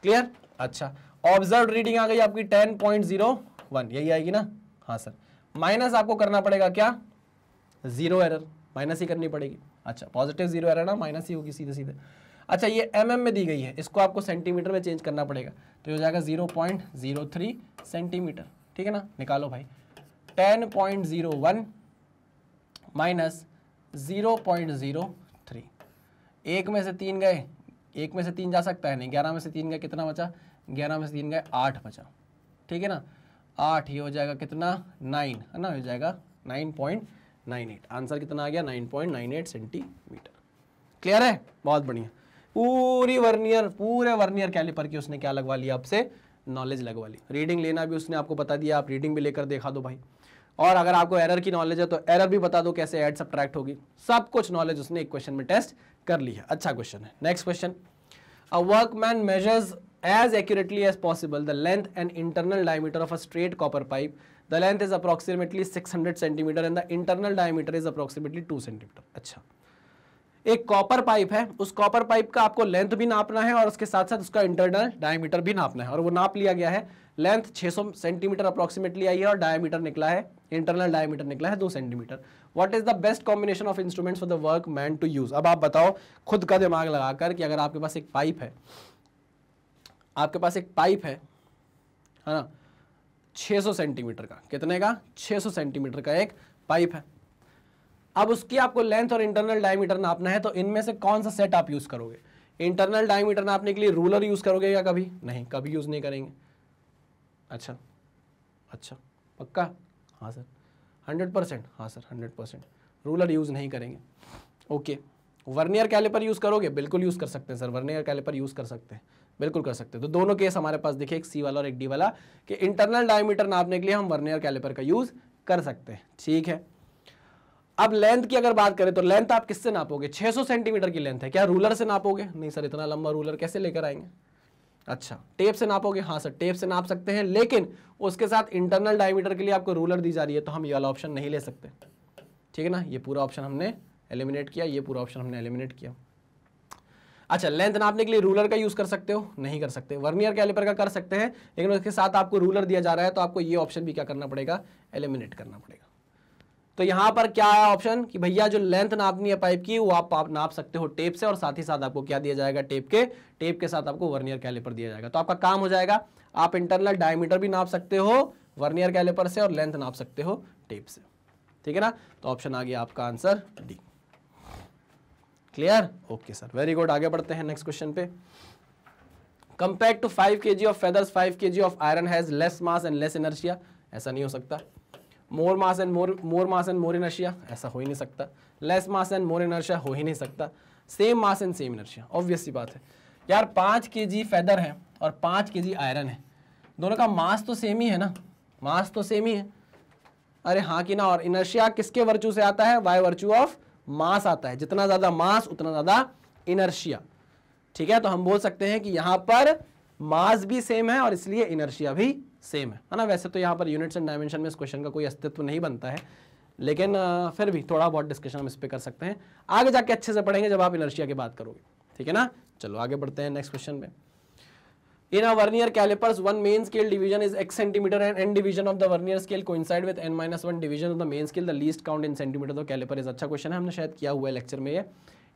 क्लियर। अच्छा ऑब्जर्व रीडिंग आ गई आपकी 10.01, यही आएगी ना? हाँ सर। माइनस आपको करना पड़ेगा क्या? जीरो एरर, माइनस ही करनी पड़ेगी। अच्छा पॉजिटिव जीरो एरर ना, माइनस ही होगी सीधे सीधे। अच्छा ये mm में दी गई है, इसको आपको सेंटीमीटर में चेंज करना पड़ेगा, तो हो जाएगा 0.03 सेंटीमीटर, ठीक है ना। निकालो भाई, 10.01 माइनस 0.03, 1 में से 3 गए, 1 में से 3 जा सकता है नहीं, 11 में से 3 गए, कितना बचा? 11 में से 3 गए 8 बचा, ठीक है ना। 8 ये हो जाएगा कितना? 9 है ना, हो जाएगा 9.98। आंसर कितना आ गया? 9.98 सेंटीमीटर। क्लियर है? बहुत बढ़िया। पूरे वर्नियर कैलिपर की उसने क्या लगवा लिया आपसे? नॉलेज लगवा ली। रीडिंग लेना भी उसने आपको बता दिया, आप रीडिंग भी लेकर देखा दो भाई। और अगर आपको एरर की नॉलेज है तो एरर भी बता दो, कैसे ऐड सब्ट्रैक्ट होगी, सब कुछ नॉलेज उसने एक क्वेश्चन में टेस्ट कर ली है। अच्छा क्वेश्चन है। Next question, a workman measures as accurately as possible the length and internal diameter of a straight copper pipe. The length is approximately 600 centimeter and the internal diameter is approximately 2 centimeter. अच्छा एक copper pipe है, उस copper pipe का आपको length भी नापना है और उसके साथ साथ उसका इंटरनल डायमीटर भी नापना है, और वो नाप लिया गया है। लेंथ 600 सेंटीमीटर अप्रोक्सीमेटली आई है और डायमीटर निकला है, इंटरनल डायमीटर निकला है 2 centimetre. What is the best combination of instruments for the workman to use. अब आप बताओ खुद का दिमाग लगाकर कि अगर आपके पास एक पाइप है, आपके पास एक पाइप है ना, 600 सेंटीमीटर का, कितने का, 600 सेंटीमीटर का एक पाइप है। अब उसकी आपको लेंथ और इंटरनल डायमीटर नापना है, तो इनमें से कौन सा सेट आप यूज करोगे। इंटरनल डायमीटर नापने के लिए रूलर यूज करोगे या कभी नहीं, कभी यूज नहीं करेंगे। अच्छा अच्छा, पक्का, हाँ सर 100%, हाँ सर 100%, रूलर यूज नहीं करेंगे। ओके, वर्नियर कैलिपर यूज करोगे, बिल्कुल यूज कर सकते हैं सर, वर्नियर कैलिपर यूज कर सकते हैं, बिल्कुल कर सकते हैं। तो दोनों केस हमारे पास देखिए, एक सी वाला और एक डी वाला, कि इंटरनल डायमीटर नापने के लिए हम वर्नियर कैलिपर का यूज कर सकते हैं। ठीक है, अब लेंथ की अगर बात करें तो लेंथ आप किससे नापोगे, 600 सेंटीमीटर की लेंथ है, क्या रूलर से नापोगे, नहीं सर इतना लंबा रूलर कैसे लेकर आएंगे। अच्छा, टेप से नापोगे, हाँ सर टेप से नाप सकते हैं, लेकिन उसके साथ इंटरनल डायमीटर के लिए आपको रूलर दी जा रही है, तो हम ये वाला ऑप्शन नहीं ले सकते। ठीक है ना, ये पूरा ऑप्शन हमने एलिमिनेट किया, ये पूरा ऑप्शन हमने एलिमिनेट किया। अच्छा, लेंथ नापने के लिए रूलर का यूज कर सकते हो, नहीं कर सकते। वर्नियर कैलिपर का कर सकते हैं, लेकिन उसके साथ आपको रूलर दिया जा रहा है, तो आपको ये ऑप्शन भी क्या करना पड़ेगा, एलिमिनेट करना पड़ेगा। तो यहां पर क्या आया ऑप्शन कि भैया जो लेंथ नापनी है पाइप की, वो आप नाप सकते हो टेप से, और साथ ही साथ आपको क्या दिया जाएगा, टेप के साथ आपको वर्नियर कैलिपर दिया जाएगा। तो आपका काम हो जाएगा, आप इंटरनल डायमीटर भी नाप सकते हो वर्नियर कैलिपर से, और लेंथ नाप सकते हो टेप से। ठीक है ना, तो ऑप्शन आ गया आपका answer D. Clear, okay sir, very good. आगे बढ़ते हैं नेक्स्ट क्वेश्चन पे। Compare to 5 kg of feathers 5 kg of iron has less mass and less inertia. ऐसा नहीं हो सकता। मोर मास एंड मोर इनर्शिया, ऐसा हो ही नहीं सकता। Less mass and more inertia, हो ही नहीं सकता। Same mass and same inertia, obvious सी बात है यार। 5 kg फेदर है और 5 kg आयरन है, दोनों का मास तो सेम ही है ना, मास तो सेम ही है। अरे हाँ कि ना। और इनर्शिया किसके वर्चू से आता है, बाय वर्चू ऑफ मास आता है। जितना ज्यादा मास उतना ज्यादा इनर्शिया। ठीक है, तो हम बोल सकते हैं कि यहां पर मास भी सेम है और इसलिए इनर्शिया भी सेम है ना। वैसे तो यहाँ पर यूनिट्स एंड डायमेंशन में इस क्वेश्चन का कोई अस्तित्व नहीं बनता है, लेकिन फिर भी थोड़ा बहुत डिस्कशन हम इस पर कर सकते हैं। आगे जाके अच्छे से पढ़ेंगे जब आप इनर्शिया की बात करोगे। ठीक है ना, चलो आगे बढ़ते हैं नेक्स्ट क्वेश्चन में। In a vernier calipers, one main scale division is x centimeter and n division of the vernier scale coincide with n-1 division of the main scale. The least count in centimeter the caliper is। अच्छा question है, हमने शायद किया हुआ है lecture में ये।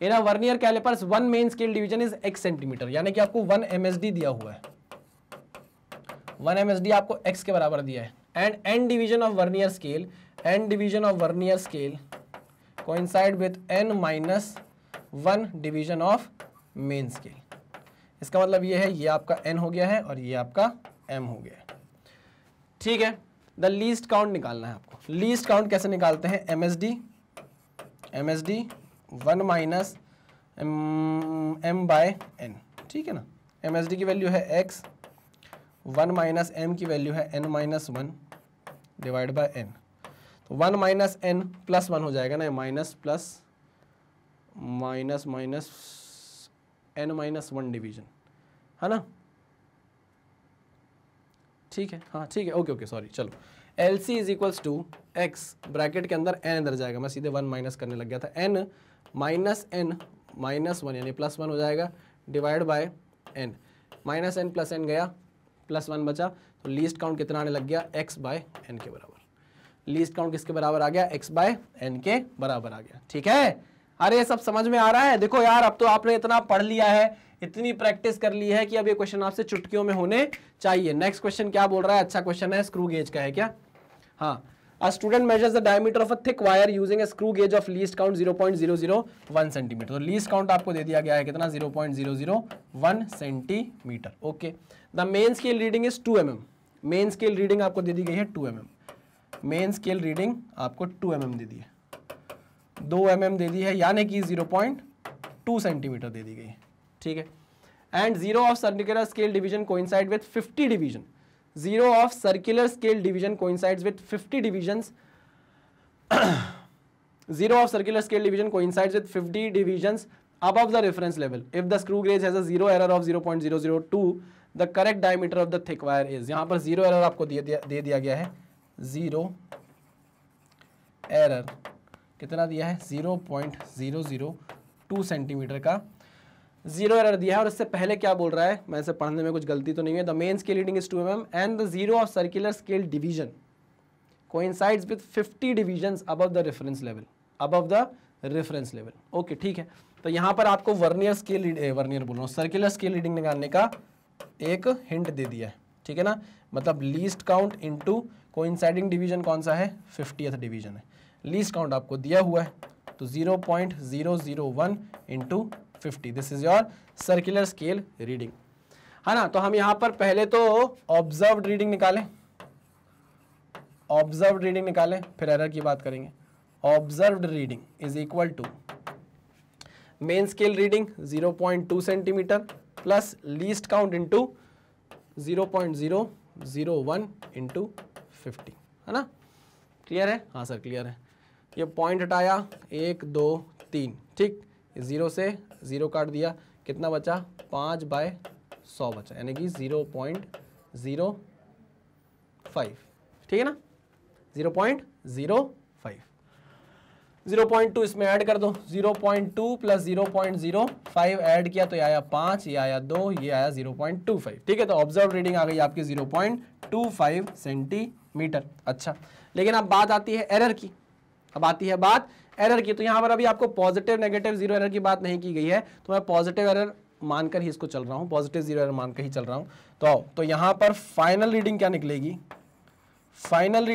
In a vernier calipers, one main scale division is x centimeter, यानी कि आपको 1 MSD दिया हुआ है, 1 MSD आपको x के बराबर दिया है। And n division of vernier scale coincide with n-1 division of main scale। इसका मतलब ये है, ये आपका n हो गया है और ये आपका m हो गया है। ठीक है, द लीस्ट काउंट निकालना है आपको। लीस्ट काउंट कैसे निकालते हैं, MSD 1 minus m by n। ठीक है ना, MSD की वैल्यू है x, 1 माइनस m की वैल्यू है n-1 डिवाइड बाय n। तो 1 माइनस n प्लस 1 हो जाएगा ना, minus plus minus minus n-1 division, है ना। ठीक है, हाँ ठीक है, ओके सॉरी, चलो। LC is equals to x, bracket के अंदर n इधर जाएगा, मैं सीधे 1 माइनस करने लग गया था। n माइनस n माइनस 1 यानी प्लस 1 हो जाएगा, divide by n। Minus n plus n गया, प्लस 1 बचा, तो लीस्ट काउंट कितना आने लग गया, x बाय n के बराबर। लीस्ट काउंट किसके बराबर आ गया, x बाय n के बराबर आ गया। ठीक है, अरे ये सब समझ में आ रहा है। देखो यार, अब तो आपने इतना पढ़ लिया है, इतनी प्रैक्टिस कर ली है कि अब ये क्वेश्चन आपसे चुटकियों में होने चाहिए। नेक्स्ट क्वेश्चन क्या बोल रहा है, अच्छा क्वेश्चन है, स्क्रू गेज का है क्या। हाँ, a student measures the diameter of a thick wire using a screw gauge of least count 0.001 centimetre. तो लीस्ट काउंट आपको दे दिया गया है कितना, 0.001 centimetre. Okay, the main scale reading is 2 mm। Main scale reading आपको दे दी गई है 2 mm। मेन स्केल रीडिंग आपको 2 mm दे दी है, 2 mm दे दी है, यानी कि 0.2 सेंटीमीटर दे दी गई है। ठीक है, and 0 of circular scale division coincide with 50 division. 0 of circular scale division coincides with 50 divisions. 0 of circular scale division coincides with 50 divisions above the reference level. If the screw gauge has a zero error of 0.002, the correct diameter of the thick wire is। यहाँ पर zero error आपको दे दिया गया है, zero error कितना दिया है, 0.002 2 सेंटीमीटर का जीरो एरर दिया है। और इससे पहले क्या बोल रहा है, मैं इसे पढ़ने में कुछ गलती तो नहीं है। The main scale reading is 2 mm and the zero of circular scale division coincides with 50 divisions above the reference level, above the reference level. Okay ठीक है, तो यहां पर आपको वर्नियर स्केल वर्नियर बोल रहा हूं, सर्कुलर स्केल रीडिंग निकालने का एक हिंट दे दिया है, ठीक है ना। मतलब least count into coinciding division कौन सा है, 50th डिवीजन है। लीस्ट काउंट आपको दिया हुआ है, तो 0.001 into 50, this is your circular scale reading, है ना। तो हम यहां पर पहले तो ऑब्जर्व्ड रीडिंग निकालें, ऑब्जर्व्ड रीडिंग निकालें, फिर एरर की बात करेंगे। Observed reading is equal to main scale reading 0.2 centimetre plus least count into 0.001 into 50, है ना। क्लियर है, हाँ सर क्लियर है। ये पॉइंट हटाया 1 2 3, ठीक, जीरो से जीरो काट दिया, कितना बचा 5/100 बचा, यानी कि 0.05, ठीक है ना, 0.05। 0.2 इसमें ऐड कर दो, 0.2 प्लस 0.05 ऐड किया तो ये आया 5, ये आया 2, ये आया 0.25, ठीक है। तो ऑब्जर्व रीडिंग आ गई आपकी 0.25 सेंटीमीटर। अच्छा, लेकिन अब बात आती है एरर की, अब आती है बात एरर की। तो यहाँ पर अभी आपको पॉजिटिव नेगेटिव जीरो एरर की बात नहीं की गई है, तो मैं पॉजिटिव एरर मानकर ही इसको चल रहा हूँ, पॉजिटिव जीरो एरर मानकर ही चल रहा हूँ। तो यहाँ पर फाइनल रीडिंग क्या निकलेगी, final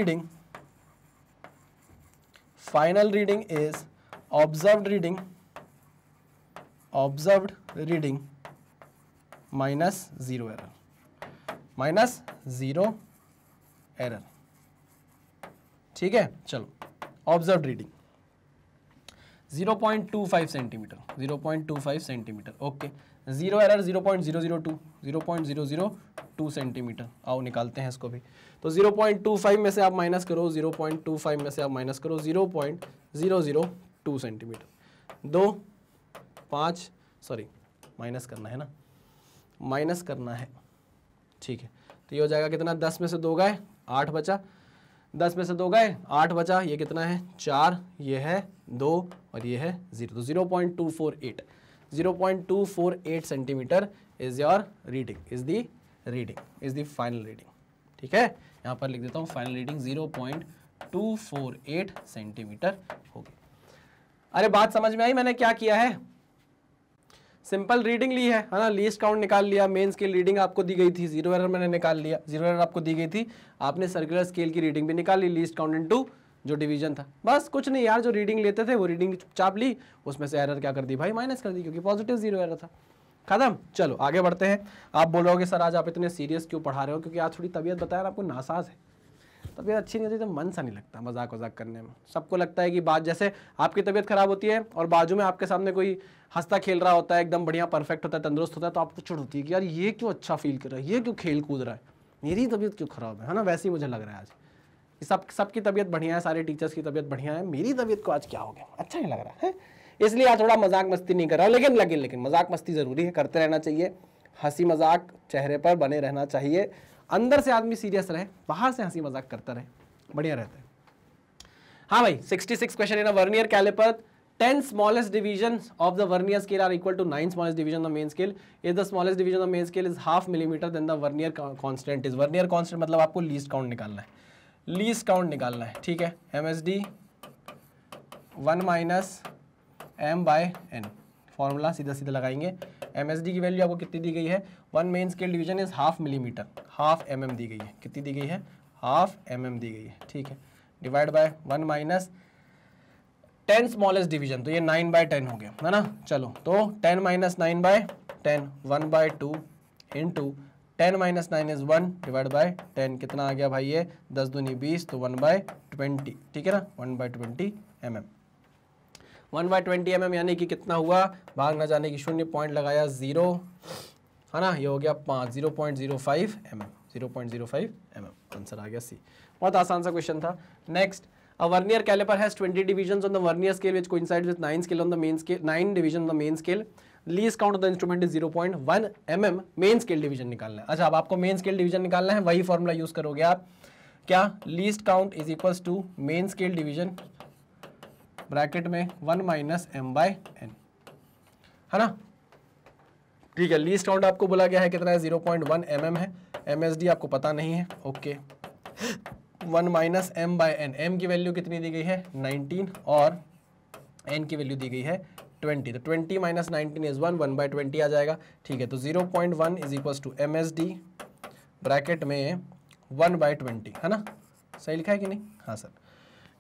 reading is observed reading minus zero error, ठीक है। चलो, observed reading 0.25 centimetre, 0.25 centimetre, okay. Zero error 0.002 centimetre. आओ निकालते हैं इसको भी। तो 0.25 में से आप माइनस करो, 0.25 में से आप माइनस करो 0.002 सेंटीमीटर। 2 5 सॉरी माइनस करना है ना, माइनस करना है, ठीक है। तो ये हो जाएगा कितना, 10 में से 2 गए 8 बचा, 10 में से 2 गए 8 बचा, ये कितना है 4, ये है 2 और ये है 0, तो 0.248 centimetre is your reading, is the final reading, ठीक है। यहाँ पर लिख देता हूँ फाइनल रीडिंग 0.248 सेंटीमीटर होगी। अरे बात समझ में आई मैंने क्या किया है, सिंपल रीडिंग ली है ना, लीस्ट काउंट निकाल लिया, मेन स्केल रीडिंग आपको दी गई थी, जीरो एरर मैंने निकाल लिया, जीरो एरर आपको दी गई थी, आपने सर्कुलर स्केल की रीडिंग भी निकाल ली, लीस्ट काउंट इनटू जो डिवीजन था, बस कुछ नहीं यार, जो रीडिंग लेते थे वो रीडिंग चुपचाप ली, उसमें से एरर क्या कर दी भाई, माइनस कर दी, क्योंकि पॉजिटिव जीरो एरर था, खत्म। चलो आगे बढ़ते हैं। आप बोलोगे सर आज आप इतने सीरियस क्यों पढ़ा रहे हो, क्योंकि आज थोड़ी तबीयत बताया आपको नासाज है, तबीयत अच्छी नहीं होती तो मन सा नहीं लगता मजाक वजाक करने में। सबको लगता है कि बात जैसे आपकी तबीयत खराब होती है और बाजू में आपके सामने कोई हंसता खेल रहा होता है, एकदम बढ़िया परफेक्ट होता है, तंदुरुस्त होता है, तो आपको चिढ़ होती है कि यार ये क्यों अच्छा फील कर रहा है, ये क्यों खेल कूद रहा है, मेरी तबीयत क्यों खराब है ना। वैसे ही मुझे लग रहा है आज सबकी तबीयत बढ़िया है, सारे टीचर्स की तबीयत बढ़िया है, मेरी तबीयत को आज क्या हो गया, अच्छा नहीं लग रहा है, इसलिए आज थोड़ा मजाक मस्ती नहीं कर रहा, लेकिन मजाक मस्ती जरूरी है, करते रहना चाहिए, हंसी मजाक चेहरे पर बने रहना चाहिए, अंदर से आदमी सीरियस रहे, बाहर से हंसी मजाक करता रहे, बढ़िया रहता है। हाँ भाई, 66 question in a vernier calliper, 10 smallest divisions of the vernier scale are equal to 9 smallest division of the main scale. If the smallest division of the main scale is half millimeter, then the vernier constant is, vernier constant मतलब आपको least count निकालना है, least count निकालना है, ठीक है। MSD 1 minus m by n, formula सीधा सीधा लगाएंगे। MSD की वैल्यू आपको कितनी दी गई है, 1 main scale division is half millimetre, half mm दी गई है, कितनी दी गई है, हाफ mm दी गई है, ठीक है। Divide by 1 minus 10 smallest division, तो ये 9/10 हो गया, है ना। चलो तो 10 minus 9/10, 1/2 into 10 minus 9 is 1 divide by 10, कितना आ गया भाई ये 10 दूनी 20, तो 1/20, ठीक है ना, 1/20 mm, 1/20 mm यानी कि कितना हुआ, भाग ना जाने की शून्य, पॉइंट लगाया 0, है ना, ये हो गया 5, 0.05 mm, 0.05 mm, आंसर आ गया सी। बहुत आसान सा क्वेश्चन था। Next, a vernier caliper has 20 divisions on the vernier scale which coincides with 9 scale on the main scale, 9 division on the main scale, least count of the instrument is 0.1 mm, main scale division निकालना है। अच्छा, अब आपको main scale division निकालना है, वही formula use करोगे आप, क्या, least count is equals to main scale division bracket में 1 minus m by n, है ना, ठीक है। लीस्ट काउंट आपको बोला गया है कितना है, 0.1 mm है। MSD आपको पता नहीं है, okay. 1 minus m by n, m की वैल्यू कितनी दी गई है 19 और n की वैल्यू दी गई है 20, तो 20 माइनस 19 इज 1, 1/20 आ जाएगा, ठीक है। तो 0.1 is equal to MSD bracket में 1/20, है ना, सही लिखा है कि नहीं, हाँ सर।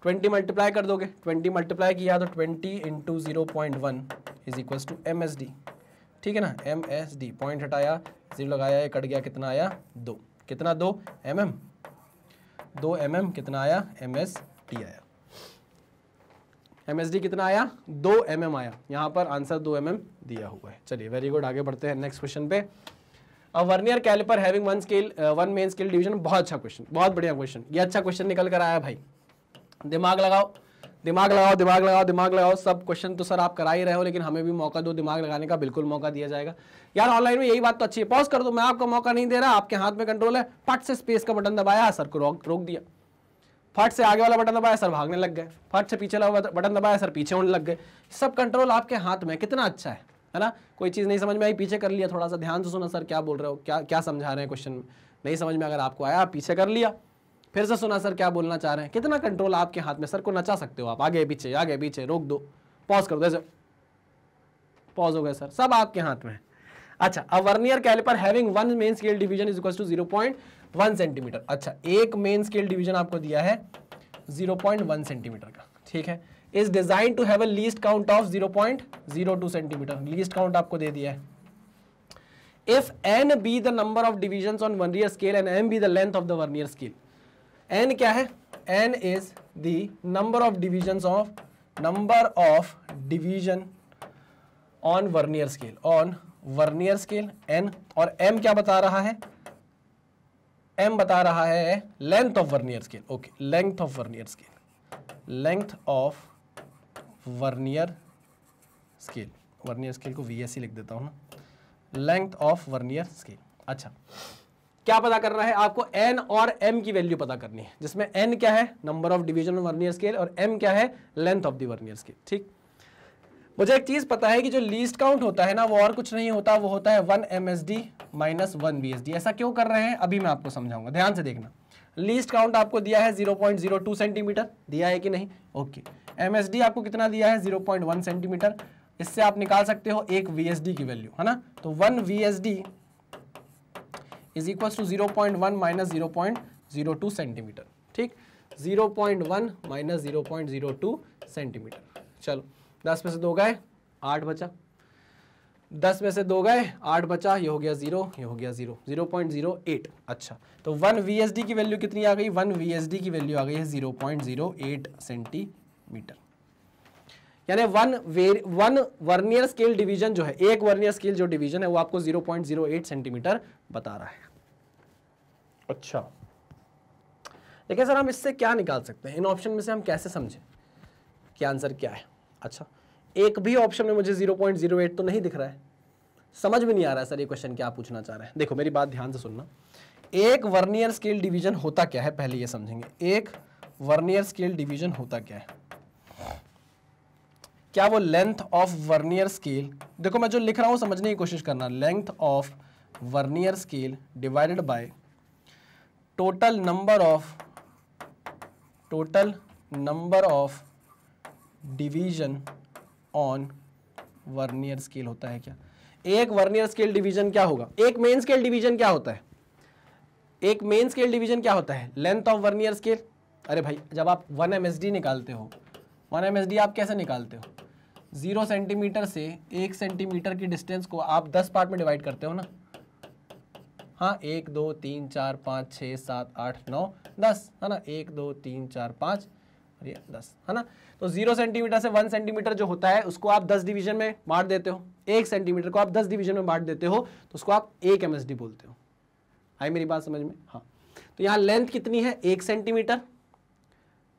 20 मल्टीप्लाई कर दोगे, 20 मल्टीप्लाई किया तो 20 into 0.1 is equal to MSD, ठीक है ना। MSD पॉइंट हटाया, 0 लगाया, ये कट गया, कितना आया 2, कितना 2 mm, 2 mm कितना आया MSD आया। MSD कितना आया 2 mm आया, यहाँ पर आंसर 2 mm दिया हुआ है। चलिए वेरी गुड, आगे बढ़ते हैं नेक्स्ट क्वेश्चन पे। A vernier caliper having one main scale division, बहुत अच्छा क्वेश्चन, बहुत बढ़िया क्वेश्चन, ये अच्छा क्वेश्चन निकल कर आया भाई। दिमाग लगाओ, दिमाग लगाओ, दिमाग लगाओ, दिमाग लगाओ। सब क्वेश्चन तो सर आप करा ही रहे हो, लेकिन हमें भी मौका दो, दिमाग लगाने का बिल्कुल मौका दिया जाएगा यार। ऑनलाइन में यही बात तो अच्छी है, पॉज कर दो, मैं आपको मौका नहीं दे रहा, आपके हाथ में कंट्रोल है। फट से स्पेस का बटन दबाया, सर को रोक दिया। फट से आगे वाला बटन दबाया, सर भागने लग गए। फट से पीछे वाला बटन दबाया, सर पीछे होने लग गए। सब कंट्रोल आपके हाथ में, कितना अच्छा है ना। कोई चीज़ नहीं समझ में आई, पीछे कर लिया, थोड़ा सा ध्यान से सुना सर क्या बोल रहे हो, क्या समझा रहे हैं क्वेश्चन में, नहीं समझ में अगर आपको आया, पीछे कर लिया, फिर से सुना सर क्या बोलना चाह रहे हैं। कितना कंट्रोल आपके हाथ में, सर को नचा सकते हो आप, आगे पीछे, रोक दो, पॉज कर दो, ऐसे पॉज हो गए सर, सब आपके हाथ में है। अच्छा, a vernier caliper having one main scale division is equal to 0.1 centimetre. अच्छा, एक मेन स्केल डिवीजन आपको दिया है 0.1 सेंटीमीटर का, ठीक है। Is designed to have a least count of 0.02 centimetre, least count आपको दे दिया है। If n be the number of division on vernier scale and m be the length of the vernier scale. n क्या है, n is the number of division on vernier scale, n, और m क्या बता रहा है, m बता रहा है length of vernier scale, okay, length of vernier scale को VSC लिख देता हूं ना, लेंथ ऑफ वर्नियर स्केल। अच्छा, क्या पता करना है आपको, n और m की वैल्यू पता करनी है, जिसमें n क्या है number of division of vernier scale और m क्या है length of the vernier scale, ठीक। मुझे एक चीज पता है कि जो लीस्ट काउंट होता है ना, वो और कुछ नहीं होता, वो होता है 1 MSD माइनस 1 VSD। ऐसा क्यों कर रहे हैं अभी मैं आपको समझाऊंगा, ध्यान से देखना। लीस्ट काउंट आपको दिया है 0.02 सेंटीमीटर, दिया है कि नहीं, ओके। MSD आपको कितना दिया है 0.1 सेंटीमीटर, इससे आप निकाल सकते हो एक VSD की वैल्यू, है ना। तो 1 VSD is equal to 0.1 minus 0.02 centimetre, ठीक। 0.1 माइनस 0.02 सेंटीमीटर। चलो 10 में से 2 गए, 8 बचा, 10 में से 2 गए, 8 बचा, ये हो गया 0, ये हो गया 0, 0.08। अच्छा, तो 1 VSD की वैल्यू कितनी आ गई, 1 VSD की वैल्यू आ गई है 0.08 सेंटीमीटर। यानी वन वर्नियर स्केल डिवीजन जो है, एक वर्नियर स्केल जो डिवीजन है वो आपको 0.08 सेंटीमीटर बता रहा है। अच्छा, देखिए सर हम इससे क्या निकाल सकते हैं, इन ऑप्शन में से हम कैसे समझें कि आंसर क्या है। अच्छा, एक भी ऑप्शन में मुझे 0.08 तो नहीं दिख रहा है, समझ में नहीं आ रहा है सर ये क्वेश्चन क्या पूछना चाह रहे हैं। देखो मेरी बात ध्यान से सुनना, एक वर्नियर स्केल डिवीजन होता क्या है पहले ये समझेंगे। एक वर्नियर स्केल डिवीजन होता क्या है, क्या वो लेंथ ऑफ वर्नियर स्केल, देखो मैं जो लिख रहा हूं समझने की कोशिश करना, length of vernier scale divided by total number of division on vernier scale होता है क्या। एक वर्नियर स्केल डिवीजन क्या होगा, एक मेन स्केल डिवीजन क्या होता है, एक मेन स्केल डिवीजन क्या होता है, लेंथ ऑफ वर्नियर स्केल। अरे भाई जब आप 1 MSD निकालते हो, 1 MSD आप कैसे निकालते हो, 0 सेंटीमीटर से 1 सेंटीमीटर की डिस्टेंस को आप 10 पार्ट में डिवाइड करते हो ना। हाँ, 1 2 3 4 5 6 7 8 9 10, है ना, 1 2 3 4 5 और ये 10, है ना। तो 0 सेंटीमीटर से 1 सेंटीमीटर जो होता है उसको आप 10 डिवीजन में बांट देते हो, 1 सेंटीमीटर को आप 10 डिवीजन में बांट देते हो, तो उसको आप 1 MSD बोलते हो। आई मेरी बात समझ में, हाँ। तो यहाँ लेंथ कितनी है 1 centimetre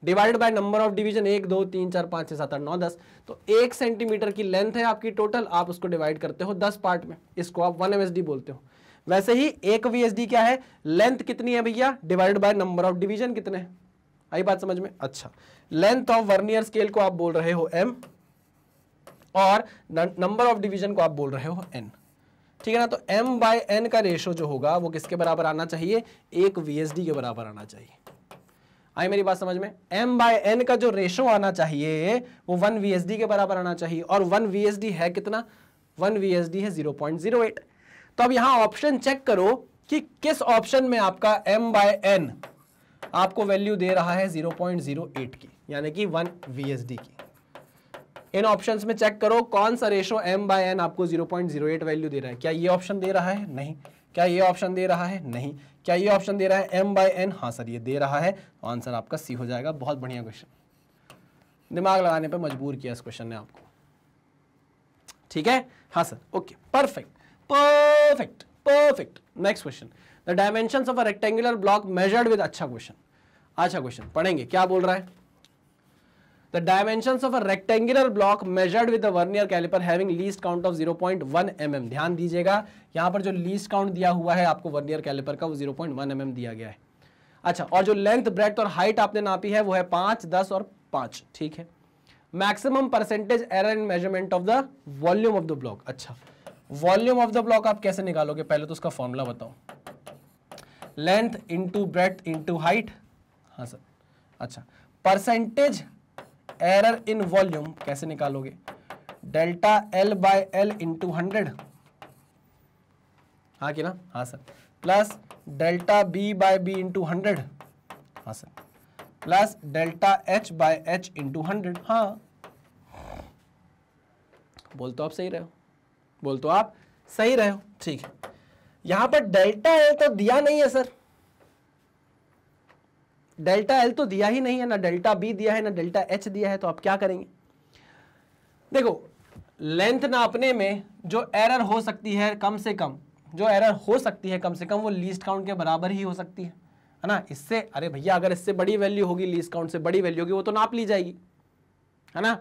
divided by number of division 1 2 3 4 5 6 7 8 9 10, तो 1 सेंटीमीटर की लेंथ है आपकी टोटल, आप उसको डिवाइड करते हो 10 पार्ट में, इसको आप 1 MSD बोलते हो। वैसे ही एक VSD क्या है, लेंथ कितनी है भैया divided by number of division कितने हैं। आई बात समझ में। अच्छा, लेंथ ऑफ वर्नियर स्केल को आप बोल रहे हो M, और नंबर ऑफ डिवीजन को आप बोल रहे हो n, ठीक है ना। तो m/n का रेशो जो होगा वो किसके बराबर आना चाहिए, एक VSD के बराबर आना चाहिए। आई मेरी बात समझ में, m/n का जो रेशो आना चाहिए वो 1 VSD के बराबर आना चाहिए, और 1 VSD है कितना, 1 VSD है 0.08। तो अब यहां ऑप्शन चेक करो कि किस ऑप्शन में आपका m/n आपको वैल्यू दे रहा है 0.08 की, यानी कि 1 VSD की। इन ऑप्शंस में चेक करो कौन सा रेशो m/n आपको 0.08 वैल्यू दे रहा है। क्या ये ऑप्शन दे रहा है, नहीं। क्या ये ऑप्शन दे रहा है, नहीं। क्या ये ऑप्शन दे रहा है m/n, हाँ सर ये दे रहा है। तो आंसर आपका सी हो जाएगा। बहुत बढ़िया क्वेश्चन, दिमाग लगाने पे मजबूर किया इस क्वेश्चन ने आपको, ठीक है। हाँ sir, okay, perfect perfect perfect. Next question, the dimensions of a rectangular block measured with, अच्छा क्वेश्चन पढ़ेंगे, क्या बोल रहा है। The dimensions of a rectangular block measured with a vernier caliper having least count of 0.1 mm। ध्यान दीजिएगा, यहां पर जो लीस्ट काउंट दिया हुआ है आपको वर्नियर कैलिपर का वो 0.1 mm दिया गया है। अच्छा, और जो लेंथ, ब्रेड्थ और हाइट आपने नापी है वो है 5, 10 और 5, ठीक है। Maximum percentage error in measurement of the volume of the block. अच्छा, वॉल्यूम ऑफ द ब्लॉक आप कैसे निकालोगे, पहले तो उसका फॉर्मूला बताओ, length into breadth into height. हाँ सर, अच्छा, परसेंटेज एरर इन वॉल्यूम कैसे निकालोगे, डेल्टा L/L इंटू 100, हाँ कि ना, हाँ sir, plus delta B/B into 100, हाँ sir, plus delta H/H into 100। हाँ, बोल तो आप सही रहे हो, बोल तो आप सही रहे हो, ठीक है। यहां पर डेल्टा L तो दिया नहीं है सर, डेल्टा L तो दिया ही नहीं है, ना डेल्टा B दिया है ना डेल्टा H दिया है। तो आप क्या करेंगे, देखो लेंथ नापने में जो एरर हो सकती है कम से कम, जो एरर हो सकती है कम से कम वो लीस्ट काउंट के बराबर ही हो सकती है ना। इससे, अरे भैया अगर इससे बड़ी वैल्यू होगी, लीस्ट काउंट से बड़ी वैल्यू होगी, वो तो नाप ली जाएगी, है ना।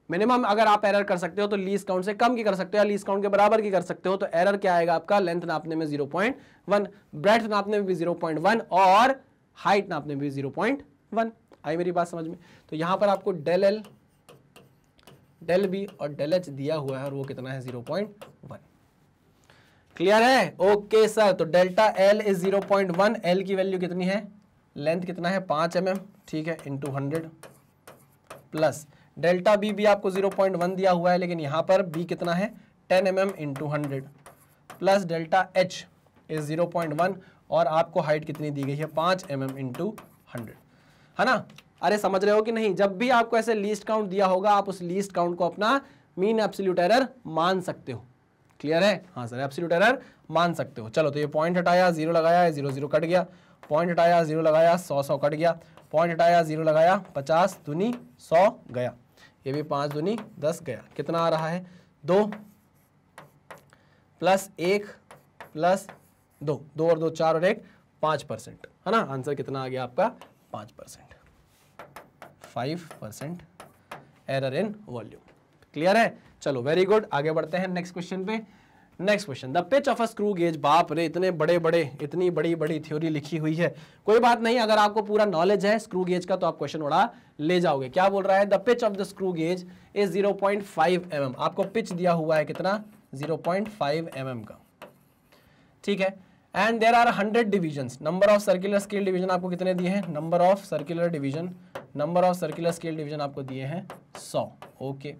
मिनिमम अगर आप एरर कर सकते हो तो लीस्ट काउंट से कम की कर सकते हो या लीस्ट काउंट के बराबर की कर सकते हो। तो एरर क्या आएगा आपका, लेंथ नापने में 0.1, ब्रेड्थ नापने में भी 0.1 और हाइट नापने में भी 0.1। आई मेरी बात समझ में। तो यहां पर आपको डेल L, डेल B और डेल H दिया हुआ है और वो कितना है 0.1। क्लियर है, ओके सर। तो डेल्टा L इज 0.1, L की वैल्यू कितनी है, लेंथ कितना है 5 mm, ठीक है, इंटू 100, प्लस डेल्टा B भी आपको 0.1 दिया हुआ है, लेकिन यहां पर B कितना है 10 mm into 100, plus delta H is 0.1 और आपको हाइट कितनी दी गई है 5 mm इंटू 100, है ना। अरे समझ रहे हो कि नहीं, जब भी आपको ऐसे लीस्ट काउंट दिया होगा आप उस लीस्ट काउंट को अपना मीन एब्सोल्यूट एरर मान सकते हो। क्लियर है, हाँ सर, एब्सोल्यूट एरर मान सकते हो। चलो, तो ये पॉइंट हटाया, 0 लगाया, 0 0 कट गया, पॉइंट हटाया, 0 लगाया, 100 100 कट गया, पॉइंट हटाया, 0 लगाया, 50 दूनी 100 गया, ये भी 5 दूनी 10 गया। कितना आ रहा है, 2 प्लस 1 प्लस 2, 2 और 2 4 और 1 5%, है ना। आंसर कितना आ गया आपका 5%, 5% एरर इन वॉल्यूम। क्लियर है, चलो वेरी गुड, आगे बढ़ते हैं नेक्स्ट क्वेश्चन पे। Next question, the pitch of a screw gauge. बाप रे, इतने बड़े बड़े, इतनी बड़ी बड़ी थ्योरी लिखी हुई है। कोई बात नहीं, अगर आपको पूरा नॉलेज है स्क्रू गेज का तो आप क्वेश्चन उड़ा ले जाओगे। क्या बोल रहा है, the pitch of the screw gauge is 0.5 mm। आपको पिच दिया हुआ है कितना, 0.5 mm का, ठीक है। And there are 100 divisions, number of circular scale division आपको कितने दिए हैं, number of circular division, number of circular scale division आपको दिए हैं 100, ओके।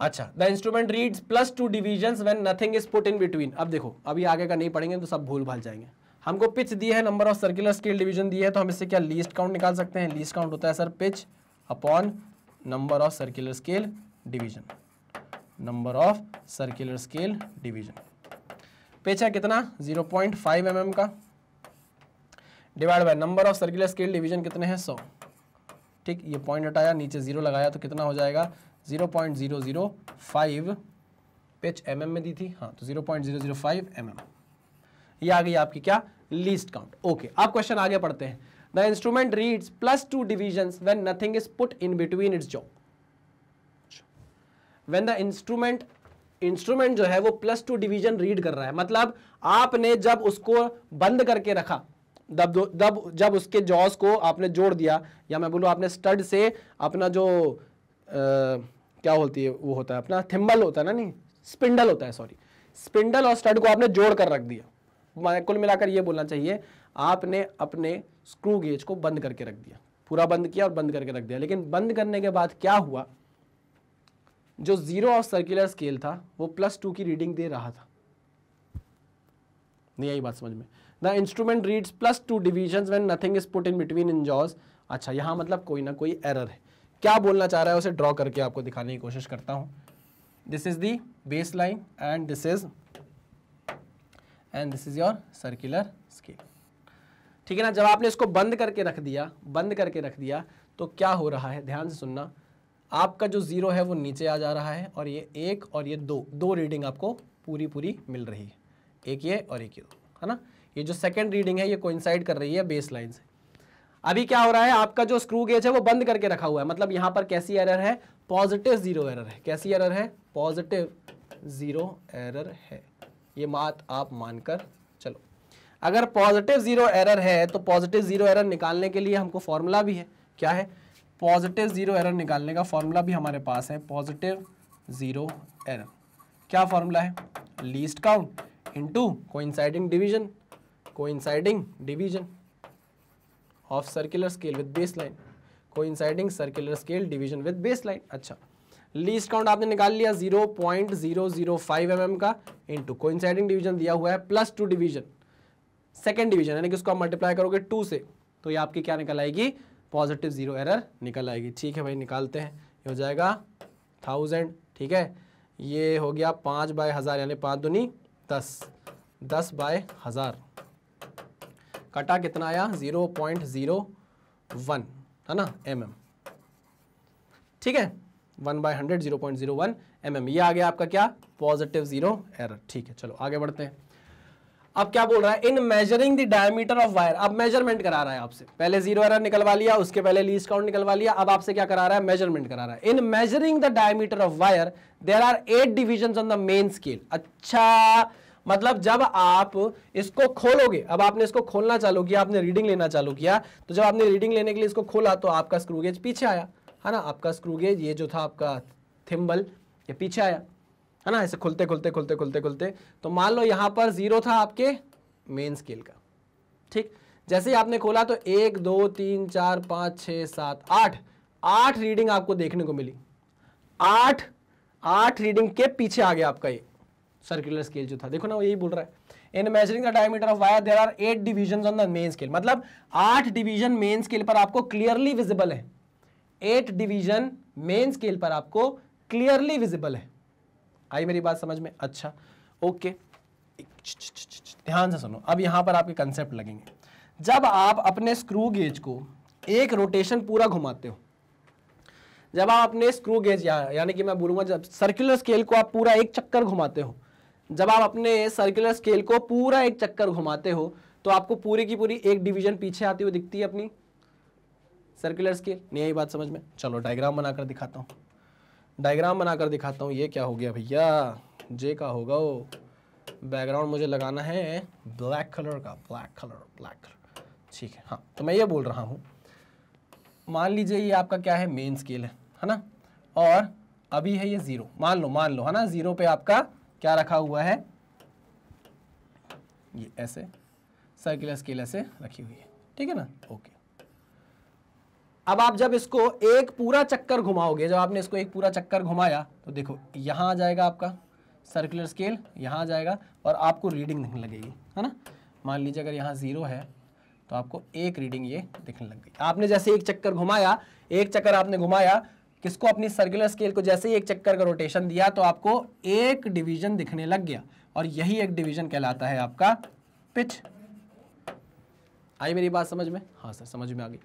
अच्छा, the instrument reads +2 divisions when nothing is put in between. अब देखो, अभी आगे का नहीं पढ़ेंगे तो सब भूल भाल जाएंगे। हमको पिच दी है, number of circular scale division दी है, तो हम इससे क्या लीस्ट काउंट निकाल सकते हैं। लीस्ट काउंट होता है sir pitch upon number of circular scale division, number of circular scale division. Pitch है कितना 0.5 mm का, divide by number of circular scale division कितने हैं 100, ठीक। ये पॉइंट हटाया, नीचे 0 लगाया, तो कितना हो जाएगा 0.005 पिच mm में दी थी, हाँ, तो 0.005 mm। ये आ गई आपकी क्या, लीस्ट काउंट, ओके। अब क्वेश्चन आगे पढ़ते हैं। The instrument reads +2 divisions when nothing is put in between its jaw. When the instrument जो है वो +2 डिवीजन रीड कर रहा है, मतलब आपने जब उसको बंद करके रखा, जब उसके जॉस को आपने जोड़ दिया, या मैं बोलूँ आपने स्टड से अपना जो क्या होती है, वो होता है अपना थिम्बल होता है ना, नहीं स्पिंडल होता है, सॉरी, स्पिंडल और स्टड को आपने जोड़ कर रख दिया। कुल मिलाकर ये बोलना चाहिए आपने अपने स्क्रू गेज को बंद करके रख दिया, पूरा बंद किया और बंद करके रख दिया। लेकिन बंद करने के बाद क्या हुआ, जो जीरो ऑफ सर्कुलर स्केल था वो +2 की रीडिंग दे रहा था। नहीं आई बात समझ में? The instrument reads +2 divisions when nothing is put in between in jaws. अच्छा, यहां मतलब कोई ना कोई एरर है। क्या बोलना चाह रहा है उसे ड्रॉ करके आपको दिखाने की कोशिश करता हूं। This is the base line and this is your circular scale. ठीक है ना। जब आपने इसको बंद करके रख दिया तो क्या हो रहा है, ध्यान से सुनना, आपका जो जीरो है वो नीचे आ जा रहा है और ये 1 और ये 2 रीडिंग आपको पूरी मिल रही है, एक ये और एक ये 2, है ना। ये जो सेकंड रीडिंग है ये कोइंसाइड कर रही है बेस लाइन से। अभी क्या हो रहा है, आपका जो स्क्रू गेज है वो बंद करके रखा हुआ है, मतलब यहां पर कैसी एरर है, +0 एरर है। कैसी एरर है, +0 एरर है। ये बात आप मानकर चलो। अगर +0 एरर है तो +0 एरर निकालने के लिए हमको फॉर्मूला भी है। क्या है, +0 एरर निकालने का फॉर्मूला भी हमारे पास है। +0 एरर क्या फॉर्मूला है, least count into coinciding division of circular scale with base line, coinciding circular scale division with base line. अच्छा, लीस्ट काउंट आपने निकाल लिया 0.005 mm का, इनटू कोइंसाइडिंग डिवीजन दिया हुआ है +2 डिवीजन, सेकेंड डिवीजन, यानी कि उसको आप मल्टीप्लाई करोगे 2 से, तो ये आपकी क्या निकल आएगी, +0 एरर निकल आएगी। ठीक है भाई, निकालते हैं। ये हो जाएगा 1000। ठीक है, ये हो गया 5/1000 यानी 5 दूनी 10, 10/1000 कटा कितना आया, 0.01, है ना, mm। ठीक है, 1/100 0.01 mm। ये आ गया आपका क्या, +0 एरर। ठीक है, चलो आगे बढ़ते हैं। अब क्या बोल रहा है, in measuring the diameter of wire. अब मेजरमेंट करा रहा है आपसे, पहले 0 एरर निकलवा लिया, उसके पहले लीस्ट काउंट निकलवा लिया, अब आपसे क्या करा रहा है, मेजरमेंट करा रहा है। In measuring the diameter of wire there are 8 divisions on the main scale. अच्छा, मतलब जब आप इसको खोलोगे, अब आपने इसको खोलना चालू किया, आपने रीडिंग लेना चालू किया, तो जब आपने रीडिंग लेने के लिए इसको खोला तो आपका स्क्रू गेज पीछे आया, है ना। आपका स्क्रू गेज ये जो था आपका थिम्बल, ये पीछे आया, है ना। ऐसे खुलते तो मान लो यहां पर 0 था आपके मेन स्केल का। ठीक, जैसे ही आपने खोला तो 1 2 3 4 5 6 7 8 रीडिंग आपको देखने को मिली। 8 रीडिंग के पीछे आ गया आपका ये सर्कुलर स्केल जो था। देखो ना, वो यही बोल रहा है, in measuring the diameter of wire there are 8 divisions on the main scale. मतलब 8 डिवीजन मेन स्केल पर आपको क्लियरली विजिबल है। 8 डिवीजन मेन स्केल पर आपको क्लियरली विजिबल है। आई मेरी बात समझ में? अच्छा, ओके, ध्यान से सुनो। अब यहां पर आपके कंसेप्ट लगेंगे। जब आप अपने स्क्रू गेज को एक रोटेशन पूरा घुमाते हो, जब आप अपने स्क्रू गेज यानी कि मैं बोलूंगा जब सर्कुलर स्केल को आप पूरा एक चक्कर घुमाते हो, जब आप अपने सर्कुलर स्केल को पूरा एक चक्कर घुमाते हो तो आपको पूरी की पूरी एक डिवीजन पीछे आती हुई दिखती है अपनी सर्कुलर स्केल। नहीं आई बात समझ में? चलो डायग्राम बनाकर दिखाता हूँ, ये क्या हो गया भैया, जे का होगा वो। बैकग्राउंड मुझे लगाना है ब्लैक कलर का, ब्लैक कलर। ठीक है, हाँ, तो मैं ये बोल रहा हूँ, मान लीजिए ये आपका क्या है, मेन स्केल है ना, और अभी है ये 0, मान लो, है ना। 0 पे आपका क्या रखा हुआ है, ये ऐसे सर्कुलर स्केल ऐसे रखी हुई है। ठीक है ना, ओके। अब आप जब इसको एक पूरा चक्कर घुमाओगे, जब आपने इसको एक पूरा चक्कर घुमाया तो देखो यहां आ जाएगा आपका सर्कुलर स्केल, यहां आ जाएगा और आपको रीडिंग दिखने लगेगी, है ना। मान लीजिए अगर यहाँ 0 है तो आपको एक रीडिंग ये दिखने लग गई। आपने जैसे एक चक्कर घुमाया, किसको, अपनी सर्कुलर स्केल को जैसे ही एक चक्कर का रोटेशन दिया तो आपको एक डिवीजन दिखने लग गया, और यही एक डिवीजन कहलाता है आपका पिच। आई मेरी बात समझ में? हाँ सर, समझ में आ गई।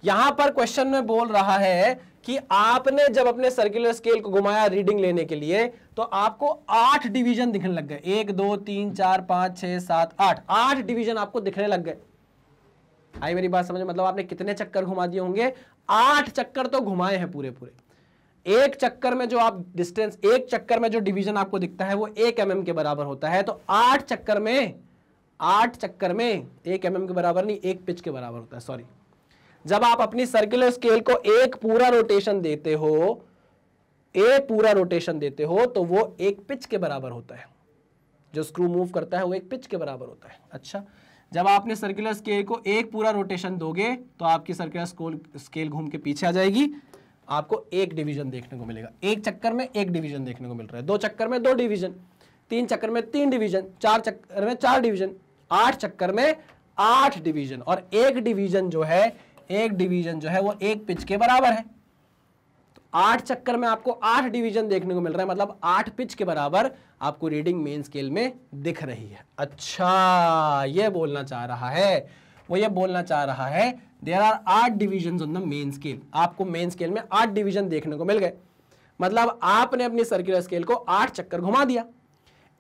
यहां पर क्वेश्चन में बोल रहा है कि आपने जब अपने सर्कुलर स्केल को घुमाया रीडिंग लेने के लिए तो आपको 8 डिवीजन दिखने लग गए। 1 2 3 4 5 6 7 8 डिवीजन आपको दिखने लग गए। आई मेरी बात समझ में? मतलब आपने कितने चक्कर घुमा दिए होंगे, 8 चक्कर तो घुमाए हैं पूरे। एक चक्कर में जो आप डिस्टेंस, एक चक्कर में जो डिवीजन आपको दिखता है वो 1 mm के बराबर होता है, तो 8 चक्कर में 1 mm के बराबर नहीं, 1 पिच के बराबर होता है। सॉरी, जब आप अपनी सर्कुलर स्केल को एक पूरा रोटेशन देते हो ए पूरा रोटेशन देते हो तो वो एक पिच के बराबर होता है। जो स्क्रू मूव करता है वो एक पिच के बराबर होता है। अच्छा, जब आपने सर्कुलर स्केल को एक पूरा रोटेशन दोगे तो आपकी सर्कुलर स्केल घूम के पीछे आ जाएगी, आपको एक डिवीजन देखने को मिलेगा। एक चक्कर में एक डिवीजन देखने को मिल रहा है, 2 चक्कर में 2 डिवीजन, 3 चक्कर में 3 डिवीजन, 4 चक्कर में 4 डिवीजन, 8 चक्कर में 8 डिवीजन। और एक डिवीजन जो है वो एक पिच के बराबर है। तो 8 चक्कर में आपको 8 डिवीजन देखने को मिल रहा है, मतलब 8 पिच के बराबर आपको रीडिंग मेन स्केल में दिख रही है। अच्छा, ये बोलना चाह रहा है, वो ये बोलना चाह रहा है there are 8 division on the main scale. आपको मेन स्केल में 8 डिवीजन देखने को मिल गए, मतलब आपने अपनी सर्कुलर स्केल को 8 चक्कर घुमा दिया।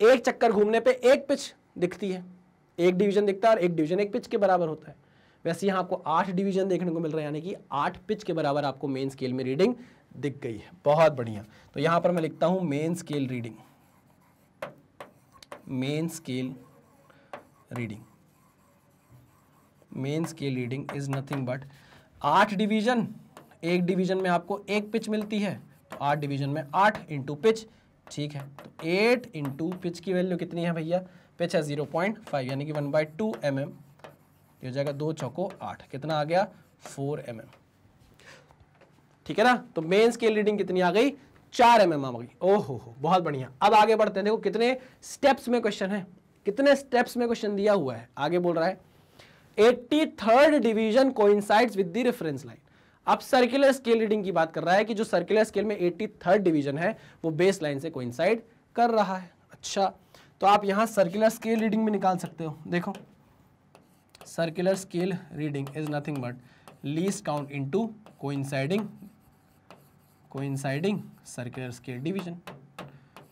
एक चक्कर घूमने पे एक पिच दिखती है, एक डिवीजन दिखता है और एक डिवीजन एक पिच के बराबर होता है। वैसे यहाँ आपको 8 डिवीजन देखने को मिल रहा है, यानी कि 8 पिच के बराबर आपको मेन स्केल में रीडिंग दिख गई है। बहुत बढ़िया। तो यहां पर मैं लिखता हूं main scale reading, main scale reading, main scale reading is nothing but 8 division, एक डिवीजन में आपको एक पिच मिलती है, तो 8 डिवीजन में 8 इंटू पिच, ठीक है। तो 8 इंटू पिच की वैल्यू कितनी है भैया, पिच है 0.5 यानी कि 1/2 mm, ये हो जाएगा 2 चौको 8, कितना आ गया 4 mm, ठीक है ना। तो मेन स्केल रीडिंग कितनी आ गई, 4 mm आ गई। ओहो हो, बहुत बढ़िया। अब आगे बढ़ते हैं, देखो कितने स्टेप्स में क्वेश्चन है, कितने स्टेप्स में क्वेश्चन दिया हुआ है। आगे बोल रहा है 83rd division coincides with the reference line. अब सर्कुलर स्केल रीडिंग की बात कर रहा है कि जो सर्कुलर स्केल में 83rd डिवीजन है वो बेस लाइन से कोइंसाइड कर रहा है। अच्छा, तो आप यहां सर्कुलर स्केल रीडिंग भी निकाल सकते हो। देखो circular scale reading is nothing but least count into coinciding circular scale division,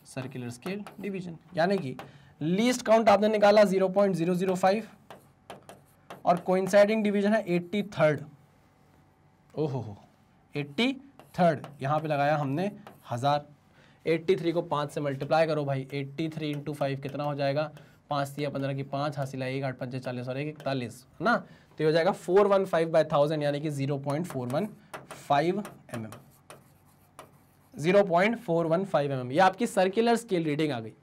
circular scale division, यानी कि लीस्ट काउंट आपने निकाला 0.005 और कोइंसाइडिंग डिवीजन है 83rd। ओहो हो, 83rd यहां पे लगाया हमने 1000। 83 को 5 से मल्टीप्लाई करो भाई, 83 इंटू 5 कितना हो जाएगा, 5 3 15 की 5 हासिल है 1 8 5 40 और 1 41 है ना। तो ये हो जाएगा 415/1000 यानी कि 0.415 mm, 0.415 mm। ये आपकी सर्कुलर स्केल रीडिंग आ गई।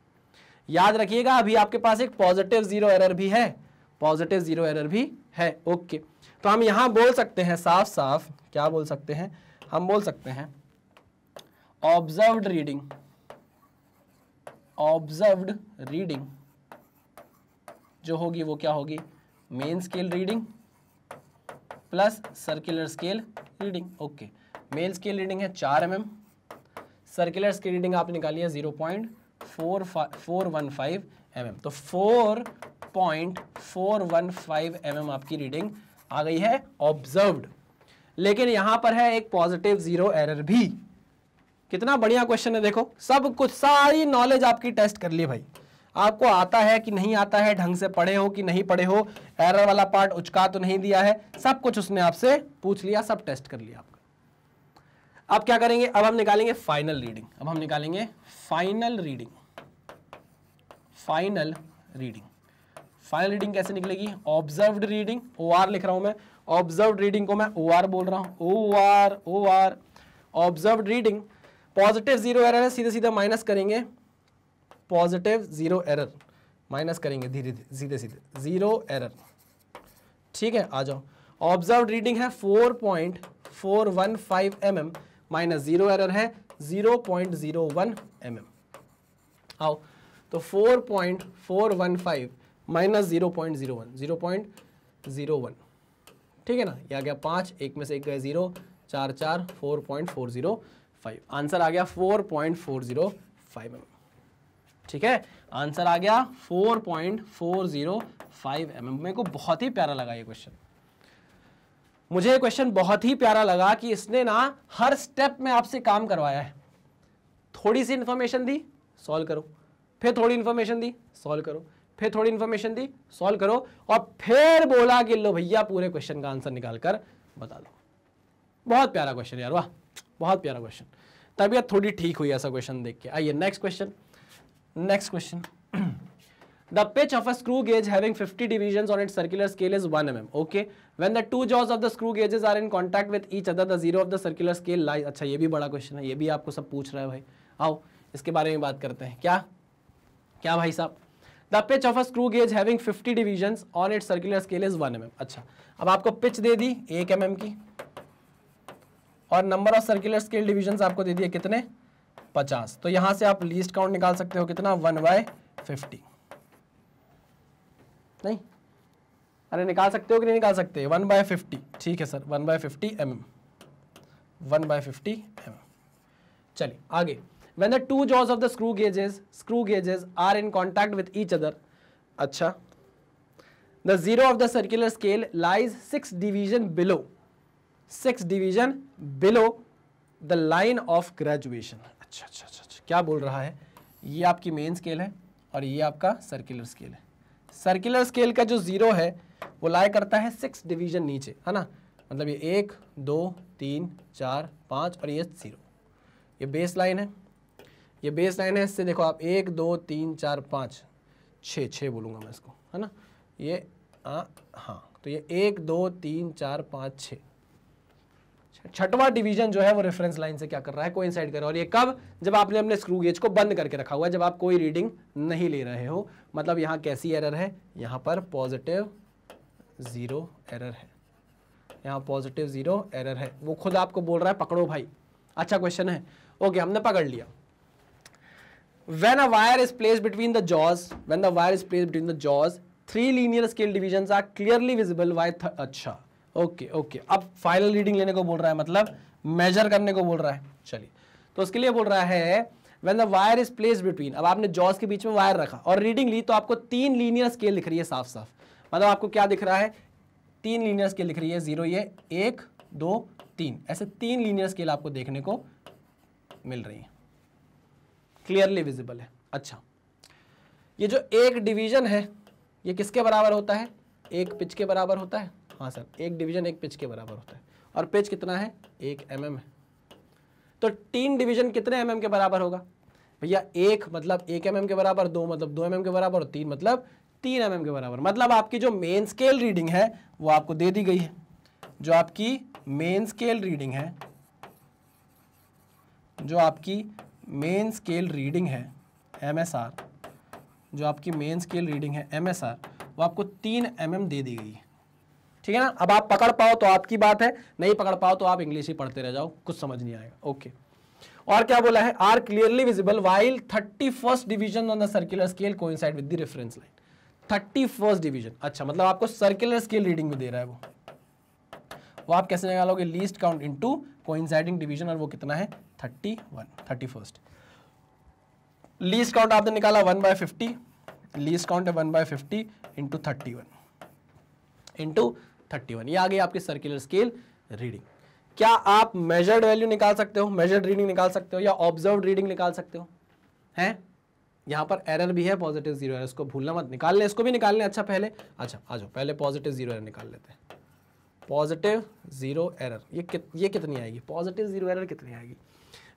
याद रखिएगा अभी आपके पास एक पॉजिटिव जीरो एरर भी है, पॉजिटिव जीरो एरर भी है। ओके, तो हम यहां बोल सकते हैं साफ साफ, क्या बोल सकते हैं, हम बोल सकते हैं ऑब्जर्व्ड रीडिंग, ऑब्जर्व्ड रीडिंग जो होगी वो क्या होगी, main scale reading plus circular scale reading. Okay, main scale reading है 4 mm, सर्कुलर स्केल रीडिंग आप निकालिए 0.415 mm, तो 4.415 mm आपकी रीडिंग आ गई है ऑब्जर्व्ड। लेकिन यहां पर है एक पॉजिटिव जीरो एरर भी। कितना बढ़िया क्वेश्चन है, देखो सब कुछ, सारी नॉलेज आपकी टेस्ट कर ली भाई, आपको आता है कि नहीं आता है, ढंग से पढ़े हो कि नहीं पढ़े हो, एरर वाला पार्ट उचका तो नहीं दिया है, सब कुछ उसने आपसे पूछ लिया, सब टेस्ट कर लिया आपका। अब क्या करेंगे, अब हम निकालेंगे फाइनल रीडिंग, अब हम निकालेंगे final reading. Final reading, final reading कैसे निकलेगी, ऑब्जर्व्ड रीडिंग, OR लिख रहा हूं मैं, ऑब्जर्व्ड रीडिंग को मैं OR बोल रहा हूं, OR observed reading. Positive zero error है, सीधे सीधे माइनस करेंगे, पॉजिटिव जीरो एरर माइनस करेंगे धीरे धीरे सीधे सीधे, जीरो एरर, ठीक है। आ जाओ, ऑब्जर्व्ड रीडिंग है 4.415 mm माइनस जीरो एरर है 0.01 mm। आओ, तो 4.415 माइनस 0.01, 0.01, ठीक है ना। ये आ गया 5, एक में से एक गए 0, 4 4, 4.405, आंसर आ गया 4.405 mm, ठीक है। आंसर आ गया 4.405 mm। मेरे को बहुत ही प्यारा लगा ये क्वेश्चन, मुझे ये क्वेश्चन बहुत ही प्यारा लगा कि इसने ना हर स्टेप में आपसे काम करवाया है। थोड़ी सी इंफॉर्मेशन दी, सॉल्व करो, फिर थोड़ी इंफॉर्मेशन दी, सॉल्व करो, फिर थोड़ी इंफॉर्मेशन दी, सॉल्व करो, और फिर बोला कि लो भैया पूरे क्वेश्चन का आंसर निकाल कर बता दो। बहुत प्यारा क्वेश्चन यार, वाह बहुत प्यारा क्वेश्चन। तबीयत थोड़ी ठीक हुई ऐसा क्वेश्चन देख के। आइए next question, next question The pitch of a screw gauge having 50 divisions on its circular scale is 1 mm. Okay. When the two jaws of the screw gauges are in contact with each other, the zero of the circular scale lies. अच्छा ये भी बड़ा question है, ये भी आपको सब पूछ रहा है भाई. आओ इसके बारे में बात करते हैं. क्या क्या भाई साहब? The pitch of a screw gauge having 50 divisions on its circular scale is 1 mm. अच्छा, अब आपको पिच दे दी 1 mm की और number of circular scale divisions आपको दे दिए कितने? 50. तो यहां से आप लीस्ट काउंट निकाल सकते हो कितना? 1/50. नहीं, अरे निकाल सकते हो कि नहीं निकाल सकते? 1/50. ठीक है सर, 1/50 mm. 1/50 mm. चलिए आगे. When the two jaws of the screw gauges are in contact with each other, अच्छा, the zero of the circular scale lies 6 division below the line of graduation. अच्छा अच्छा अच्छा, क्या बोल रहा है? ये आपकी मेन स्केल है और ये आपका सर्कुलर स्केल है. सर्कुलर स्केल का जो जीरो है वो लाई करता है 6 डिवीजन नीचे, है ना? मतलब ये 1 2 3 4 5 और ये 0. ये बेस लाइन है, ये बेस लाइन है. इससे देखो आप 1 2 3 4 5 6 बोलूँगा मैं इसको, है ना? ये हाँ, तो ये 1 2 3 4 5 6. छठवां डिवीजन जो है वो रेफरेंस लाइन से क्या कर रहा है? कोइंसाइड कर रहा है. और ये कब? जब आपने अपने स्क्रू गेज को बंद करके रखा हुआ है, जब आप कोई रीडिंग नहीं ले रहे हो. मतलब यहाँ कैसी एरर है? यहाँ पर पॉजिटिव 0 एरर है. यहाँ पॉजिटिव 0 एरर है. वो खुद आपको बोल रहा है पकड़ो भाई. अच्छा क्वेश्चन है. ओके, हमने पकड़ लिया. When a wire is placed between the jaws, 3 linear scale divisions are clearly visible by अच्छा, ओके. अब फाइनल रीडिंग लेने को बोल रहा है, मतलब मेजर करने को बोल रहा है. चलिए, तो उसके लिए बोल रहा है when the wire is placed between, अब आपने जॉस के बीच में वायर रखा और रीडिंग ली तो आपको 3 लीनियर स्केल दिख रही है साफ साफ. मतलब आपको क्या दिख रहा है? 3 लीनियर स्केल दिख रही है. 0 ये 1 2 3, ऐसे 3 लीनियर स्केल आपको देखने को मिल रही है, क्लियरली विजिबल है. अच्छा, ये जो एक डिवीजन है ये किसके बराबर होता है? एक पिच के बराबर होता है. हाँ सर, एक डिवीजन एक पिच के बराबर होता है. और पिच कितना है? 1 mm है. तो 3 डिवीजन कितने mm के बराबर होगा भैया? 1 मतलब 1 mm के बराबर, 2 मतलब 2 mm के बराबर और 3 मतलब 3 mm के बराबर. मतलब आपकी जो मेन स्केल रीडिंग है वो आपको दे दी गई है. जो आपकी मेन स्केल रीडिंग है, जो आपकी मेन स्केल रीडिंग है MSR, जो आपकी मेन स्केल रीडिंग है MSR, वो आपको 3 mm दे दी गई है. ठीक है ना? अब आप पकड़ पाओ तो आपकी बात है, नहीं पकड़ पाओ तो आप इंग्लिश ही पढ़ते रह जाओ, कुछ समझ नहीं आएगा. ओके. और क्या बोला है? Are clearly visible while 31st division on the circular scale coincide with the reference line. 31st division. अच्छा, मतलब आपको सर्कुलर स्केल रीडिंग में दे रहा है वो आप कैसे निकालोगे? Least count into coinciding division, और वो कितना है? 31st. लीस्ट काउंट आपने निकाला 1/50. लीस्ट काउंट है 1/50 इंटू 31. ये आ गई आपकी सर्कुलर स्केल रीडिंग. क्या आप मेजर्ड वैल्यू निकाल सकते हो? मेजर्ड रीडिंग निकाल सकते हो या ऑब्जर्व्ड रीडिंग निकाल सकते हो? हैं? यहाँ पर एरर भी है, पॉजिटिव 0 एरर. इसको भूलना मत, निकाल ले, इसको भी निकाल लें. अच्छा पहले, अच्छा आ जाओ, पहले पॉजिटिव 0 एरर निकाल लेते हैं. पॉजिटिव 0 एरर ये कितनी आएगी? पॉजिटिव 0 एरर कितनी आएगी?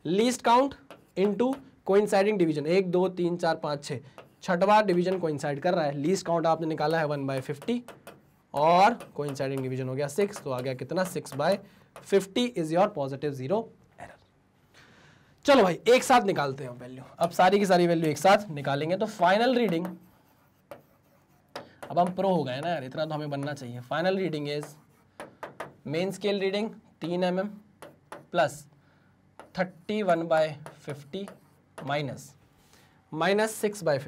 Least count into coinciding division, 1 2 3 4 5 6, छठवां डिवीजन कोइंसाइड कर रहा है. लीस्ट काउंट आपने निकाला है 1/50 और कोइंसाइडिंग डिवीजन हो गया 6, तो आ गया कितना? 6/50 इज योर पॉजिटिव 0 एरर. चलो भाई एक साथ निकालते हैं वैल्यू. अब सारी की सारी वैल्यू एक साथ निकालेंगे तो फाइनल रीडिंग, अब हम प्रो हो गए ना यार, इतना तो हमें बनना चाहिए. Final reading is main scale reading 3 mm plus 31/50 minus 6/50.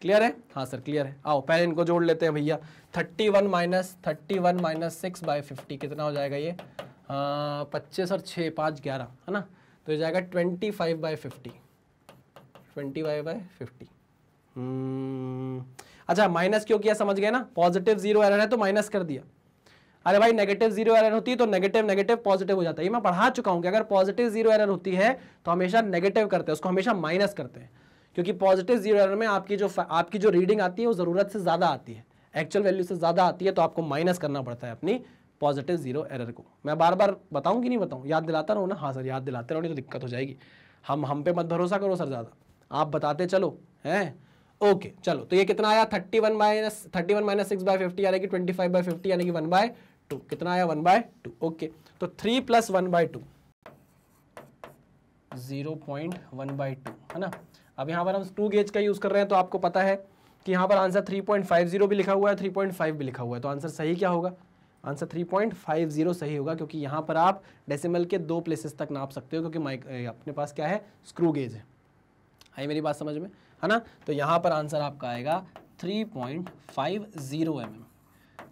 Clear है? हाँ सर क्लियर है. आओ पहले इनको जोड़ लेते हैं भैया. 31 माइनस 6/50 कितना हो जाएगा? ये 25 और 6 5 11, है ना? तो ये जाएगा 25/50. 25/50. अच्छा, माइनस क्यों किया समझ गए ना? पॉजिटिव 0 एरर है तो माइनस कर दिया. अरे भाई नेगेटिव 0 एरर होती है तो नेगेटिव पॉजिटिव हो जाता है. ये मैं पढ़ा चुका हूं कि अगर पॉजिटिव 0 एरर होती है तो हमेशा नेगेटिव करते हैं, उसको हमेशा माइनस करते हैं. क्योंकि पॉजिटिव 0 एरर में आपकी जो रीडिंग आती है वो जरूरत से ज्यादा आती है, एक्चुअल वैल्यू से ज्यादा आती है, तो आपको माइनस करना पड़ता है अपनी पॉजिटिव 0 एरर को. मैं बार बार बताऊं कि नहीं बताऊं? याद दिलाता रहूं ना? हाँ सर याद दिलाते रहो, नहीं तो दिक्कत हो जाएगी. हम पे मत भरोसा करो सर ज़्यादा. आप बताते चलो हैं। ओके चलो, तो ये कितना आया 31 माइनस 6/50 यानी कि 25/50 यानी कि 1/2। कितना आया 1/2। ओके, तो 3 + 1/2 0.1/2 है ना। अब यहाँ पर हम स्क्रू गेज का यूज कर रहे हैं, तो आपको पता है कि यहाँ पर आंसर 3.50 भी लिखा हुआ है, 3.5 भी लिखा हुआ है, तो आंसर सही क्या होगा? आंसर 3.50 सही होगा, क्योंकि यहाँ पर आप डेसिमल के 2 प्लेसेस तक नाप सकते हो, क्योंकि अपने पास क्या है, स्क्रू गेज है। आई मेरी बात समझ में, है ना। तो यहाँ पर आंसर आपका आएगा 3.50 mm,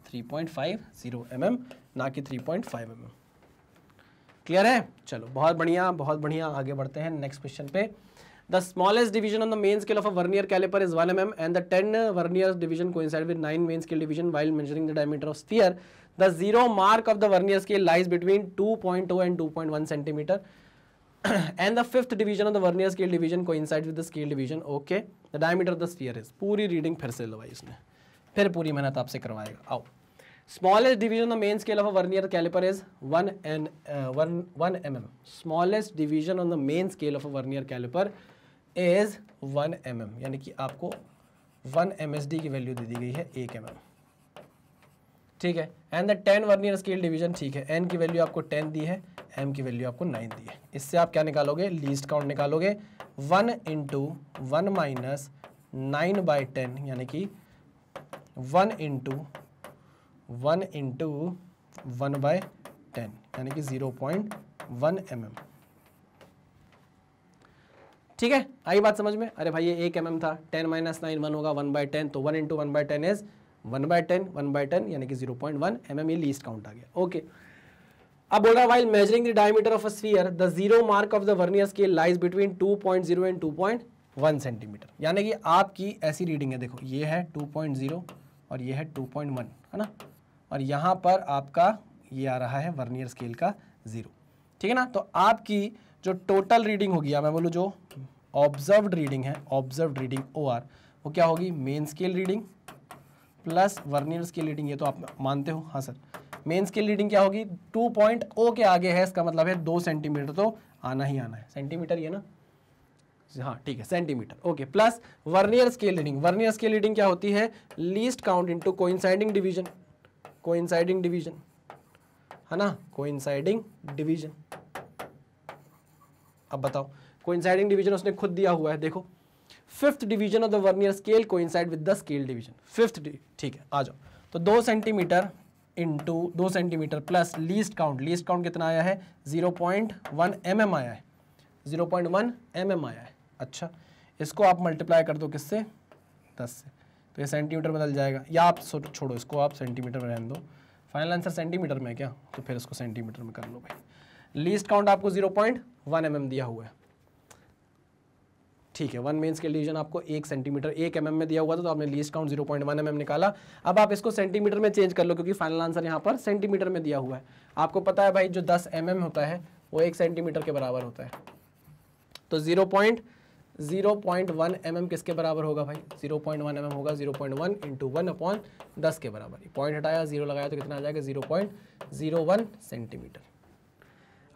3.50 mm, ना कि 3.5 mm। क्लियर है? चलो बहुत बढ़िया, बहुत बढ़िया। आगे बढ़ते हैं नेक्स्ट क्वेश्चन पे। The smallest division on the main scale of a vernier caliper is 1 mm and the 10 vernier division coincide with 9 main scale division while measuring the diameter of sphere. The zero mark of the vernier scale lies between 2.0 and 2.1 centimeter and the fifth division of the vernier scale division coincides with the scale division. Okay, the diameter of the sphere is, पूरी reading फिर से लवाई इसने, फिर पूरी मेहनत आपसे करवाएगा। आओ, smallest division on the main scale of a vernier caliper is 1 mm. Smallest division on the main scale of a vernier caliper is 1 mm, यानी कि आपको 1 MSD की वैल्यू दे दी गई है 1 mm, ठीक है। And the 10 vernier scale division, ठीक है, n की वैल्यू आपको 10 दी है, m की वैल्यू आपको 9 दी है। इससे आप क्या निकालोगे? लीस्ट काउंट निकालोगे। 1 × 1 - 9/10 यानी कि 1 × 1 × 1/10 यानी कि 0.1 mm, ठीक है। आई बात समझ में? अरे भाई ये 1 mm था, 10 - 9 1 होगा, 1/10, तो 1 × 1/10 इज 1/10, 1/10 यानी कि 0.1 mm, ये लीस्ट काउंट आ गया। ओके, अब बोल रहा है while measuring the diameter of a sphere the zero mark of the vernier scale lies between 2.0 and 2.1 centimetre, यानी कि आपकी ऐसी रीडिंग है, देखो ये है 2.0 और ये है 2.1, है ना, और यहाँ पर आपका ये आ रहा है वर्नियर स्केल का 0, ठीक है ना। तो आपकी जो टोटल रीडिंग होगी, या मैं बोलूँ जो ऑब्जर्व्ड रीडिंग है, ऑब्जर्व्ड रीडिंग OR, वो क्या होगी? Main scale reading plus vernier scale reading. ये तो आप मानते हो? हाँ सर। मेन स्केल रीडिंग क्या होगी? 2.0 के आगे है, इसका मतलब है 2 सेंटीमीटर तो आना ही आना है। सेंटीमीटर ये ना, हाँ ठीक है, centimetre. Okay, plus vernier scale reading. Vernier scale reading क्या होती है? Least count into coinciding division, coinciding division, है ना, कोइंसाइडिंग डिवीजन। अब बताओ, कोइंसाइडिंग डिवीजन उसने खुद दिया हुआ है, देखो, fifth division of the vernier scale coincide with the scale division, fifth, ठीक है। आ जाओ, तो 2 centimetre into 2 centimetre plus least count, least count कितना आया है? 0.1 mm आया है, 0.1 mm आया है। अच्छा, इसको आप मल्टीप्लाई कर दो किससे? 10 से, तो ये सेंटीमीटर बदल जाएगा, या आप छोड़ो इसको, आप सेंटीमीटर में रहने दो। फाइनल आंसर सेंटीमीटर में है क्या? तो फिर इसको सेंटीमीटर में कर लो भाई। लीस्ट काउंट आपको 0.1 mm दिया हुआ है, ठीक है। 1 मेन स्केल डिवीजन आपको 1 सेंटीमीटर 1 mm में दिया हुआ था, तो आपने लीस्ट काउंट 0.1 mm निकाला। अब आप इसको सेंटीमीटर में चेंज कर लो, क्योंकि फाइनल आंसर यहाँ पर सेंटीमीटर में दिया हुआ है। आपको पता है भाई, जो 10 mm होता है वो 1 सेंटीमीटर के बराबर होता है, तो 0.1 mm किसके बराबर होगा भाई? 0.1 mm होगा, 0.1 × 1/10 के बराबर। पॉइंट हटाया, 0 लगाया, तो कितना आ जाएगा? 0.01 सेंटीमीटर।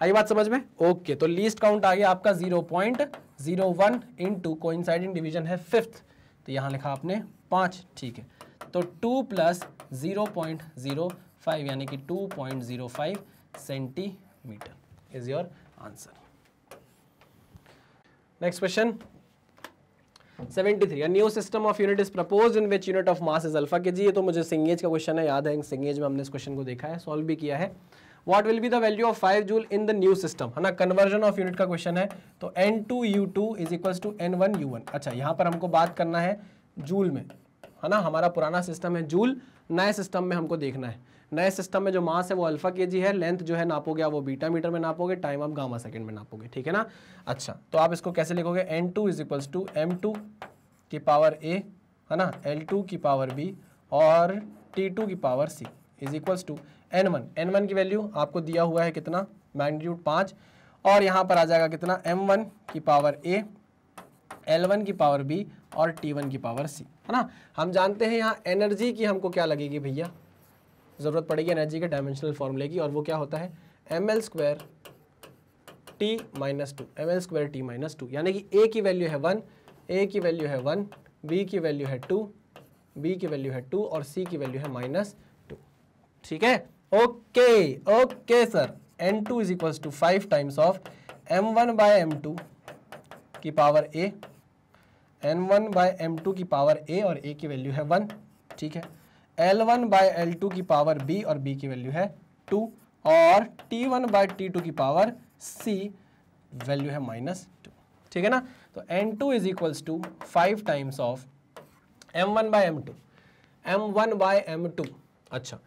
आई बात समझ में? ओके, तो लीस्ट काउंट आ गया आपका 0.01 इंटू कोइंसाइडिंग डिवीजन है 5th, तो यहाँ लिखा आपने 5, ठीक है। तो 2 + 0.05 यानी कि 2.05 centimetre is your answer. Next question 73, a new system of unit is proposed in which unit of mass is alpha kg। ये तो मुझे सिंगेज का क्वेश्चन है, याद है, सिंगेज में हमने इस क्वेश्चन को देखा है, सॉल्व भी किया है। What will be the value of 5 joule in the new system, है ना, कन्वर्जन ऑफ यूनिट का क्वेश्चन है। तो N2U2 = N1U1। अच्छा, यहाँ पर हमको बात करना है जूल में, है ना, हमारा पुराना सिस्टम है जूल, नए सिस्टम में हमको देखना है। नए सिस्टम में जो मास है वो अल्फा केजी है, लेंथ जो है नापोगे आप वो बीटा मीटर में नापोगे, टाइम आप गामा सेकंड में नापोगे, ठीक है ना। अच्छा, तो आप इसको कैसे लिखोगे? N2 = M2 की पावर A, है ना, L2 की पावर B और T2 की पावर C = N1। N1 की वैल्यू आपको दिया हुआ है कितना? मैग्नीट्यूड 5, और यहाँ पर आ जाएगा कितना? M1 की पावर A, L1 की पावर B और T1 की पावर C, है ना। हम जानते हैं यहाँ एनर्जी की हमको क्या लगेगी भैया? ज़रूरत पड़ेगी एनर्जी के डायमेंशनल फॉर्मूले की, और वो क्या होता है? ml² T - 2, ml² T - 2, यानी कि A की वैल्यू है 1, ए की वैल्यू है 1, बी की वैल्यू है 2, बी की वैल्यू है 2 और सी की वैल्यू है -2। ठीक है, okay okay sir. n2 is equals to 5 times of m1 by m2 की power a, n1 by m2 की पावर a और a की वैल्यू है 1। ठीक है, l1 बाय l2 की पावर b और b की वैल्यू है 2 और t1 बाय t2 की पावर c वैल्यू है -2। ठीक है ना, तो n2 is equals to 5 times of m1 by m2, m1 by m2। अच्छा,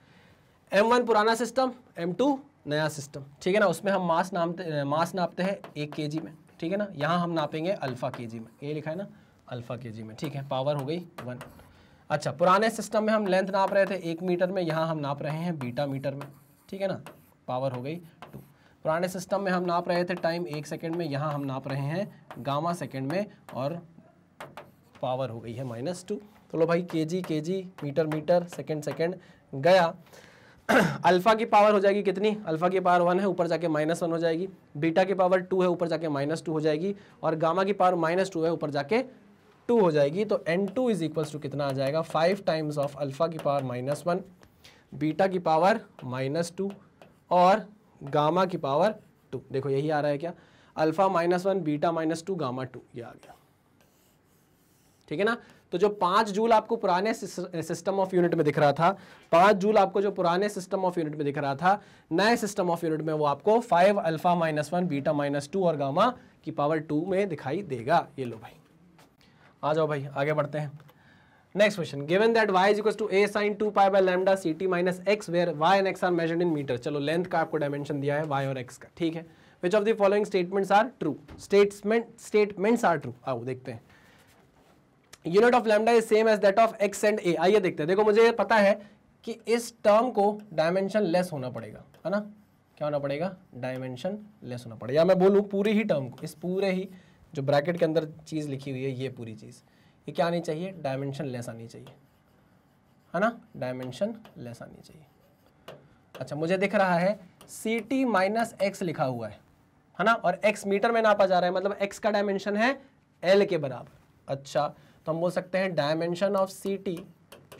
m1 पुराना सिस्टम, m2 नया सिस्टम। ठीक है ना, उसमें हम मास नापते हैं 1 kg में। ठीक है ना, यहाँ हम नापेंगे अल्फा kg में, ये लिखा है ना अल्फा kg में। ठीक है, पावर हो गई 1। अच्छा, पुराने सिस्टम में हम लेंथ नाप रहे थे 1 मीटर में, यहाँ हम नाप रहे हैं बीटा मीटर में। ठीक है ना, पावर हो गई 2। पुराने सिस्टम में हम नाप रहे थे टाइम 1 सेकेंड में, यहाँ हम नाप रहे हैं गामा सेकेंड में और पावर हो गई है -2। तो लो भाई, kg मीटर मीटर सेकेंड गया। अल्फा की पावर हो जाएगी कितनी, अल्फा की पावर 1 है, ऊपर जाके -1 हो जाएगी। बीटा की पावर 2 है, ऊपर जाके -2 हो जाएगी। और गामा की पावर -2 है, ऊपर जाके 2 हो जाएगी। तो n2 इज इक्वल्स टू कितना आ जाएगा, 5 टाइम्स ऑफ अल्फा की पावर -1, बीटा की पावर -2 और गामा की पावर 2। देखो यही आ रहा है क्या, अल्फा -1 बीटा -2 गामा 2, ये आ गया। ठीक है ना, तो जो 5 जूल आपको पुराने सिस्टम ऑफ यूनिट में दिख रहा था, 5 जूल आपको जो पुराने सिस्टम ऑफ यूनिट में दिख रहा था, नए सिस्टम ऑफ यूनिट में वो आपको 5 अल्फा -1 बीटा -2 और गामा की पावर 2 में दिखाई देगा। ये लो भाई, आ जाओ भाई, आगे बढ़ते हैं। Next question, given that y is equal to a sin 2 pi by lambda ct minus x where y and x are measured in metre. चलो, लेंथ का आपको डायमेंशन दिया है y और x का। ठीक है, which of the following statements are true, statements are true. आओ देखते हैं। Unit of lambda is same as that of x and a। आइए देखते हैं। देखो, मुझे पता है कि इस टर्म को डायमेंशन लेस होना पड़ेगा, है ना। क्या होना पड़ेगा, डायमेंशन लेस होना पड़ेगा। या मैं बोलूँ पूरी ही टर्म को, इस पूरे ही जो ब्रैकेट के अंदर चीज़ लिखी हुई है, ये पूरी चीज़, ये क्या आनी चाहिए, डायमेंशन लेस आनी चाहिए, है ना, डायमेंशन लेस आनी चाहिए। अच्छा, मुझे दिख रहा है ct माइनस एक्स लिखा हुआ है ना, और x मीटर में नापा जा रहा है, मतलब x का डायमेंशन है l के बराबर। अच्छा, तो हम बोल सकते हैं dimension of ct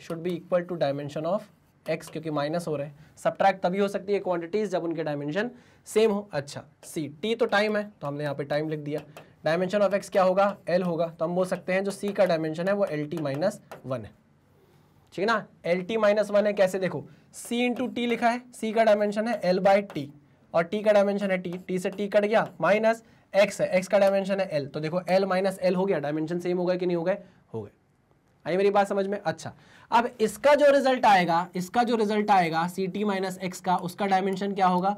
should be equal to dimension of x, क्योंकि माइनस हो रहे हैं। सब्ट्रैक्ट तभी हो सकती है क्वांटिटीज जब उनके डायमेंशन सेम हो। अच्छा, t तो टाइम है, तो हमने यहाँ पे टाइम लिख दिया। डायमेंशन ऑफ x क्या होगा, l होगा, तो हम बोल सकते हैं जो c का डायमेंशन है वो lt माइनस 1 है। ठीक है ना, lt माइनस 1 है। कैसे, देखो c इंटू टी लिखा है, c का डायमेंशन है l बाई टी और t का डायमेंशन है t से t कट गया, माइनस x है, x का डायमेंशन है l। तो देखो l माइनस l हो गया, डायमेंशन सेम हो गए कि नहीं हो गए, हो गए। आई मेरी बात समझ में। अच्छा, अब इसका जो रिजल्ट आएगा ct माइनस एक्स का, उसका डायमेंशन क्या होगा,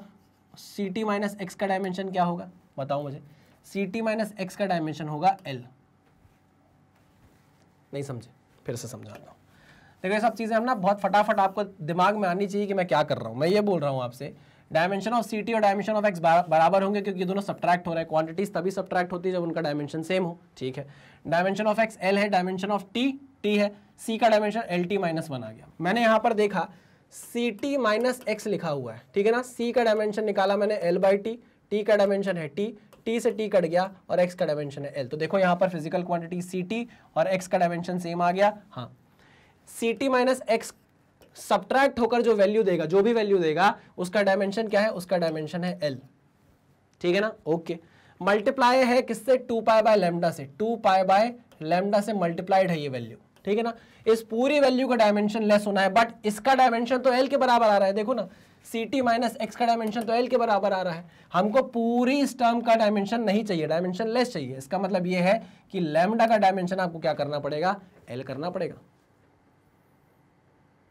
ct माइनस एक्स का डायमेंशन क्या होगा, बताओ मुझे। ct माइनस एक्स का डायमेंशन होगा l। नहीं समझे, फिर से समझाता हूँ। देखो, ये सब चीज़ें हम ना बहुत फटाफट आपको दिमाग में आनी चाहिए कि मैं क्या कर रहा हूँ। मैं ये बोल रहा हूँ आपसे, डायमेंशन ऑफ ct और डायमेंशन ऑफ x बराबर होंगे, क्योंकि दोनों सब्ट्रैक्ट हो रहे हैं। क्वांटिटीज तभी सब्ट्रैक्ट होती है जब उनका डायमेंशन सेम हो। ठीक है, डायमेंशन ऑफ x l है, डायमेंशन ऑफ t है, c का डायमेंशन lt माइनस 1 आ गया। मैंने यहाँ पर देखा ct माइनस एक्स लिखा हुआ है, ठीक है ना। c का डायमेंशन निकाला मैंने l बाई t का डायमेंशन है t से t कट गया और x का डायमेंशन है l। तो देखो यहाँ पर फिजिकल क्वांटिटी ct और x का डायमेंशन सेम आ गया। हाँ, ct माइनस एक्स सब्ट्रैक्ट होकर जो वैल्यू देगा, जो भी वैल्यू देगा, उसका डायमेंशन क्या है, उसका डायमेंशन है l। ठीक है ना, ओके। मल्टीप्लाई है किससे, 2 पाई बाय लैम्डा से, 2 पाई बाय लैम्डा से मल्टीप्लाइड है ये वैल्यू। ठीक है ना, इस पूरी वैल्यू का डायमेंशन लेस होना है, बट इसका डायमेंशन तो l के बराबर आ रहा है। देखो ना, ct माइनस एक्स का डायमेंशन तो l के बराबर आ रहा है। हमको पूरी इस टर्म का डायमेंशन नहीं चाहिए, डायमेंशन लेस चाहिए। इसका मतलब ये है कि लैम्डा का डायमेंशन आपको क्या करना पड़ेगा, l करना पड़ेगा।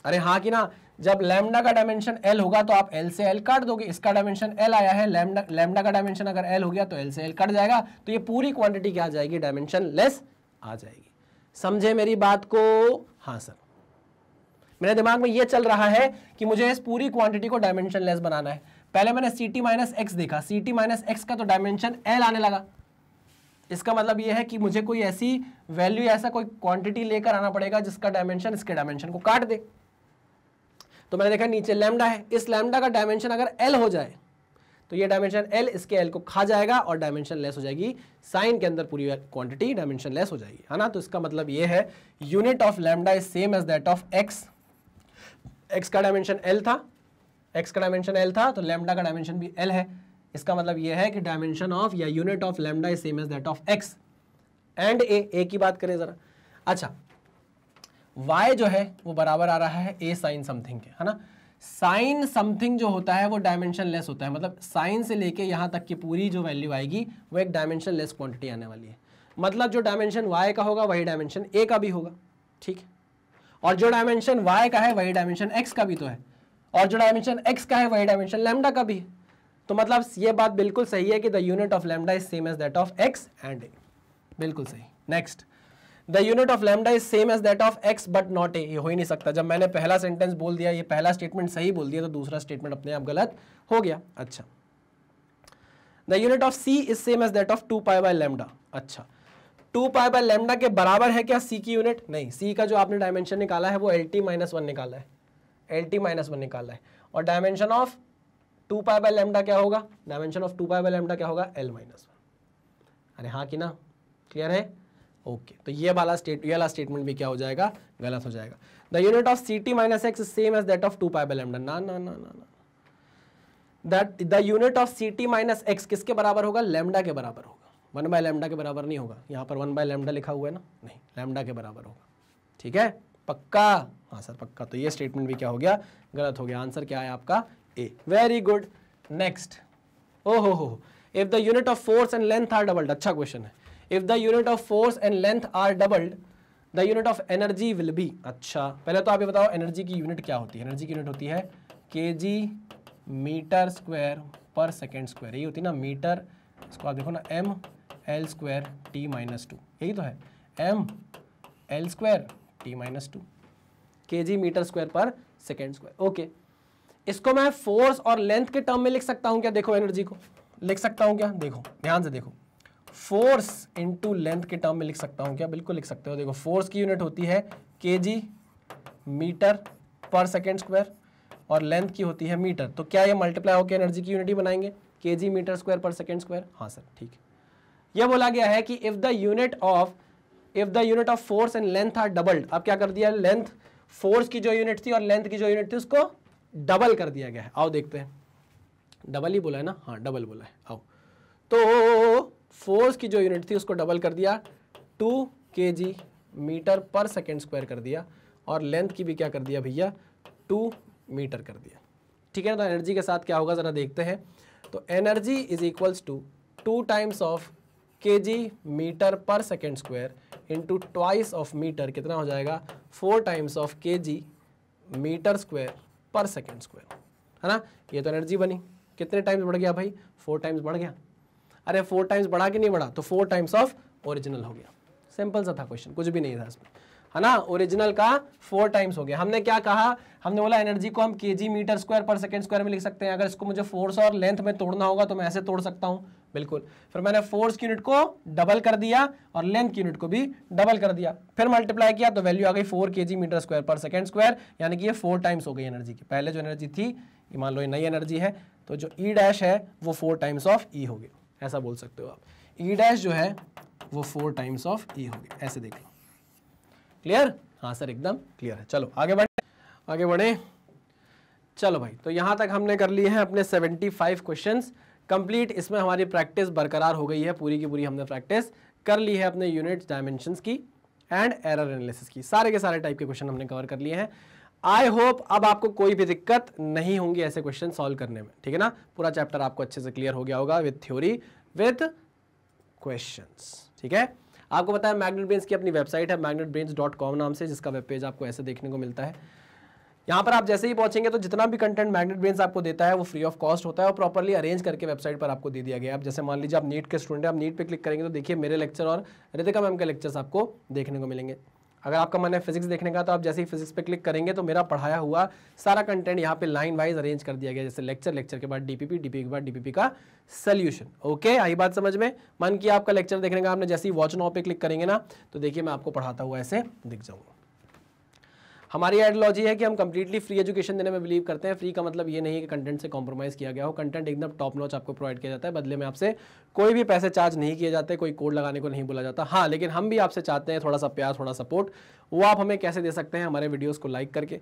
अरे हाँ कि ना, जब लैम्डा का डायमेंशन l होगा तो आप l से l काट दोगे। इसका डायमेंशन l आया है, लैम्डा का डायमेंशन अगर l हो गया तो l से l कट जाएगा, तो ये पूरी क्वांटिटी क्या आ जाएगी, डायमेंशन लेस आ जाएगी। समझे मेरी बात को? हाँ सर, मेरे दिमाग में ये चल रहा है कि मुझे इस पूरी क्वांटिटी को डायमेंशन लेस बनाना है। पहले मैंने ct माइनस एक्स देखा, ct माइनस एक्स का तो डायमेंशन l आने लगा। इसका मतलब ये है कि मुझे कोई ऐसी वैल्यू, ऐसा कोई क्वांटिटी लेकर आना पड़ेगा जिसका डायमेंशन इसके डायमेंशन को काट दे। तो मैंने देखा नीचे लैम्डा है, इस लैम्डा का डायमेंशन अगर l हो जाए तो ये डायमेंशन एल इसके एल को खा जाएगा और डायमेंशन लेस हो जाएगी, साइन के अंदर पूरी क्वांटिटी डायमेंशन लेस हो जाएगी, है ना। तो इसका मतलब ये है unit of lambda is same as that of x. X का डायमेंशन एल था, एक्स का डायमेंशन एल था, तो लैम्डा का डायमेंशन भी एल है। इसका मतलब ये है कि डायमेंशन ऑफ या unit of lambda is same as that of X and A की बात करें जरा। अच्छा, y जो है वो बराबर आ रहा है a साइन समथिंग के, है ना। साइन समथिंग जो होता है वो डायमेंशन लेस होता है, मतलब साइन से लेके यहाँ तक की पूरी जो वैल्यू आएगी वो एक डायमेंशन लेस क्वांटिटी आने वाली है। मतलब जो डायमेंशन y का होगा वही डायमेंशन a का भी होगा, ठीक है। और जो डायमेंशन y का है वही डायमेंशन x का भी तो है, और जो डायमेंशन x का है वही डायमेंशन लैम्डा का भी है। तो मतलब ये बात बिल्कुल सही है कि the unit of lambda is same as that of x and a, बिल्कुल सही। Next, the unit of lambda is same as that of x but not a। ये हो ही नहीं सकता, जब मैंने पहला सेंटेंस बोल दिया, ये पहला स्टेटमेंट सही बोल दिया तो दूसरा स्टेटमेंट अपने आप गलत हो गया। अच्छा, the unit of c is same as that of 2 pi by lambda. अच्छा, 2 पाई बाय लैम्डा के बराबर है क्या c की यूनिट? नहीं, c का जो आपने डायमेंशन निकाला है वो LT-1 निकाला है, LT-1 निकाला है। और dimension of 2 pi by lambda क्या होगा? Dimension of 2 pi by lambda क्या होगा? L-1। अरे हाँ कि ना, क्लियर है? ओके, तो ये वाला स्टेटमेंट भी क्या हो जाएगा? गलत हो जाएगा। The unit of CT-x is same as that of 2 pi by lambda. ना ना ना ना ना, that the unit of CT-x किसके बराबर होगा? लैम्डा के बराबर होगा, 1 बाय लैम्डा के बराबर नहीं होगा। यहाँ पर 1 बाय लैम्डा लिखा हुआ है ना, नहीं, लैम्डा के बराबर होगा, ठीक है, पक्का? हाँ सर पक्का। तो ये स्टेटमेंट भी क्या हो गया? गलत हो गया। आंसर क्या है आपका? ए। Very good. नेक्स्ट, हो, if the unit of force and length are doubled. अच्छा क्वेश्चन है। If the unit of force and length are doubled the unit of energy will be. अच्छा, पहले तो आप ये बताओ एनर्जी की यूनिट क्या होती है? एनर्जी की यूनिट होती है kg मीटर स्क्वायर पर सेकेंड स्क्वायर। यही होती है ना, मीटर, इसको आप देखो ना, ml स्क्वायर t-2, यही तो है, ml square t-2 kg metre square पर सेकेंड स्क्वायर। ओके, इसको मैं फोर्स और लेंथ के टर्म में लिख सकता हूं क्या? देखो एनर्जी को लिख सकता हूं क्या? देखो ध्यान से देखो, फोर्स इनटू लेंथ के टर्म में लिख सकता हूं क्या? बिल्कुल लिख सकते हो। देखो फोर्स की यूनिट होती है kg मीटर पर सेकेंड स्क्वायर और लेंथ की होती है मीटर। तो क्या ये मल्टीप्लाई होकर एनर्जी की यूनिट ही बनाएंगे? kg मीटर स्क्वायर पर सेकेंड स्क्वायर। हाँ सर, ठीक है। यह बोला गया है कि if the unit of force and length are doubled. अब क्या कर दिया? लेंथ, फोर्स की जो यूनिट थी और लेंथ की जो यूनिट थी उसको डबल कर दिया गया है। आओ देखते हैं, डबल ही बोला है ना? हाँ डबल बोला है। आओ, तो फोर्स की जो यूनिट थी उसको डबल कर दिया, 2 kg मीटर पर सेकेंड स्क्वायर कर दिया, और लेंथ की भी क्या कर दिया भैया? 2 मीटर कर दिया, ठीक है ना। तो एनर्जी के साथ क्या होगा जरा देखते हैं। तो energy is equals to 2 times of kg metre पर second square into twice of metre, कितना हो जाएगा? 4 times of kg metre square पर सेकेंड स्क्वायर, है ना। ये तो एनर्जी बनी। कितने टाइम्स बढ़ गया भाई? 4 टाइम्स बढ़ गया। अरे 4 टाइम्स बढ़ा कि नहीं बढ़ा? तो 4 टाइम्स ऑफ ओरिजिनल हो गया। सिंपल सा था क्वेश्चन, कुछ भी नहीं था इसमें, है ना। ओरिजिनल का 4 टाइम्स हो गया। हमने क्या कहा? हमने बोला एनर्जी को हम kg मीटर स्क्वायर पर सेकेंड स्क्वायर में लिख सकते हैं। अगर इसको मुझे फोर्स और लेंथ में तोड़ना होगा तो मैं ऐसे तोड़ सकता हूँ, बिल्कुल। फिर मैंने फोर्स की यूनिट को डबल कर दिया और लेंथ की यूनिट को भी डबल कर दिया, फिर मल्टीप्लाई किया तो वैल्यू आ गई 4 kg मीटर स्क्वायर पर सेकेंड स्क्वायर, यानी कि ये 4 टाइम्स हो गई एनर्जी की। पहले जो एनर्जी थी, ये मान लो ये नई एनर्जी है, तो जो ई डैश है वो 4 टाइम्स ऑफ ई हो गया, ऐसा बोल सकते हो आप। ई डैश जो है वो 4 टाइम्स ऑफ ई हो गया, ऐसे देख लो। क्लियर? हाँ सर एकदम क्लियर है। चलो आगे बढ़े। चलो भाई, तो यहाँ तक हमने कर लिए हैं अपने 75 क्वेश्चंस कंप्लीट। इसमें हमारी प्रैक्टिस बरकरार हो गई है, पूरी की पूरी हमने प्रैक्टिस कर ली है अपने यूनिट्स, डायमेंशंस की एंड एरर एनालिसिस की। सारे के सारे टाइप के क्वेश्चन हमने कवर कर लिए हैं। आई होप अब आपको कोई भी दिक्कत नहीं होंगी ऐसे क्वेश्चन सॉल्व करने में, ठीक है ना। पूरा चैप्टर आपको अच्छे से क्लियर हो गया होगा विद थ्योरी विद क्वेश्चंस, ठीक है। आपको पता है मैग्नेट ब्रेन्स की अपनी वेबसाइट है magnetbrains.com नाम से, जिसका वेब पेज आपको ऐसे देखने को मिलता है। यहाँ पर आप जैसे ही पहुंचेंगे तो जितना भी कंटेंट मैग्नेट ब्रेन्स आपको देता है वो फ्री ऑफ कॉस्ट होता है और प्रॉपर्ली अरेंज करके वेबसाइट पर आपको दे दिया गया है। अब जैसे मान लीजिए आप नीट के स्टूडेंट हैं, आप नीट पे क्लिक करेंगे तो देखिए मेरे लेक्चर और रितिका मैम के लेक्चर्स आपको देखने को मिलेंगे। अगर आपका मन है फिजिक्स देखने का तो आप जैसे ही फिजिक्स पे क्लिक करेंगे तो मेरा पढ़ाया हुआ सारा कंटेंट यहाँ पे लाइन वाइज अरेंज कर दिया गया, जैसे लेक्चर के बाद डीपीपी के बाद डीपीपी का सोल्यूशन। ओके, आई बात समझ में? मन किया आपका लेक्चर देखने का, आपने जैसे ही वॉच नाउ पे क्लिक करेंगे ना तो देखिए मैं आपको पढ़ाता हुआ ऐसे दिख जाऊंगा। हमारी आइडियोलॉजी है कि हम कंप्लीटली फ्री एजुकेशन देने में बिलीव करते हैं। फ्री का मतलब ये नहीं है कि कंटेंट से कॉम्प्रोमाइज़ किया गया हो, कंटेंट एकदम टॉप नॉच आपको प्रोवाइड किया जाता है, बदले में आपसे कोई भी पैसे चार्ज नहीं किए जाते, कोई कोड लगाने को नहीं बोला जाता। हाँ, लेकिन हम भी आपसे चाहते हैं थोड़ा सा प्यार, थोड़ा सपोर्ट। वो आप हमें कैसे दे सकते हैं? हमारे वीडियोज़ को लाइक करके,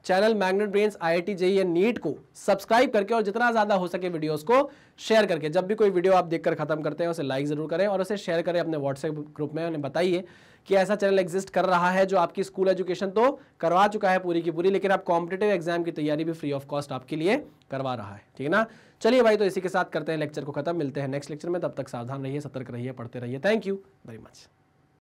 channel magnet brains IIT JEE and NEET को सब्सक्राइब करके, और जितना ज़्यादा हो सके वीडियोस को शेयर करके। जब भी कोई वीडियो आप देखकर खत्म करते हैं उसे लाइक ज़रूर करें और उसे शेयर करें अपने व्हाट्सएप ग्रुप में। उन्हें बताइए कि ऐसा चैनल एग्जिस्ट कर रहा है जो आपकी स्कूल एजुकेशन तो करवा चुका है पूरी की पूरी, लेकिन आप कॉम्पिटिटिव एग्जाम की तैयारी भी फ्री ऑफ कॉस्ट आपके लिए करवा रहा है। ठीक है ना? चलिए भाई, तो इसी के साथ करते हैं लेक्चर को खत्म। मिलते हैं नेक्स्ट लेक्चर में, तब तक सावधान रहिए, सतर्क रहिए, पढ़ते रहिए। Thank you very much.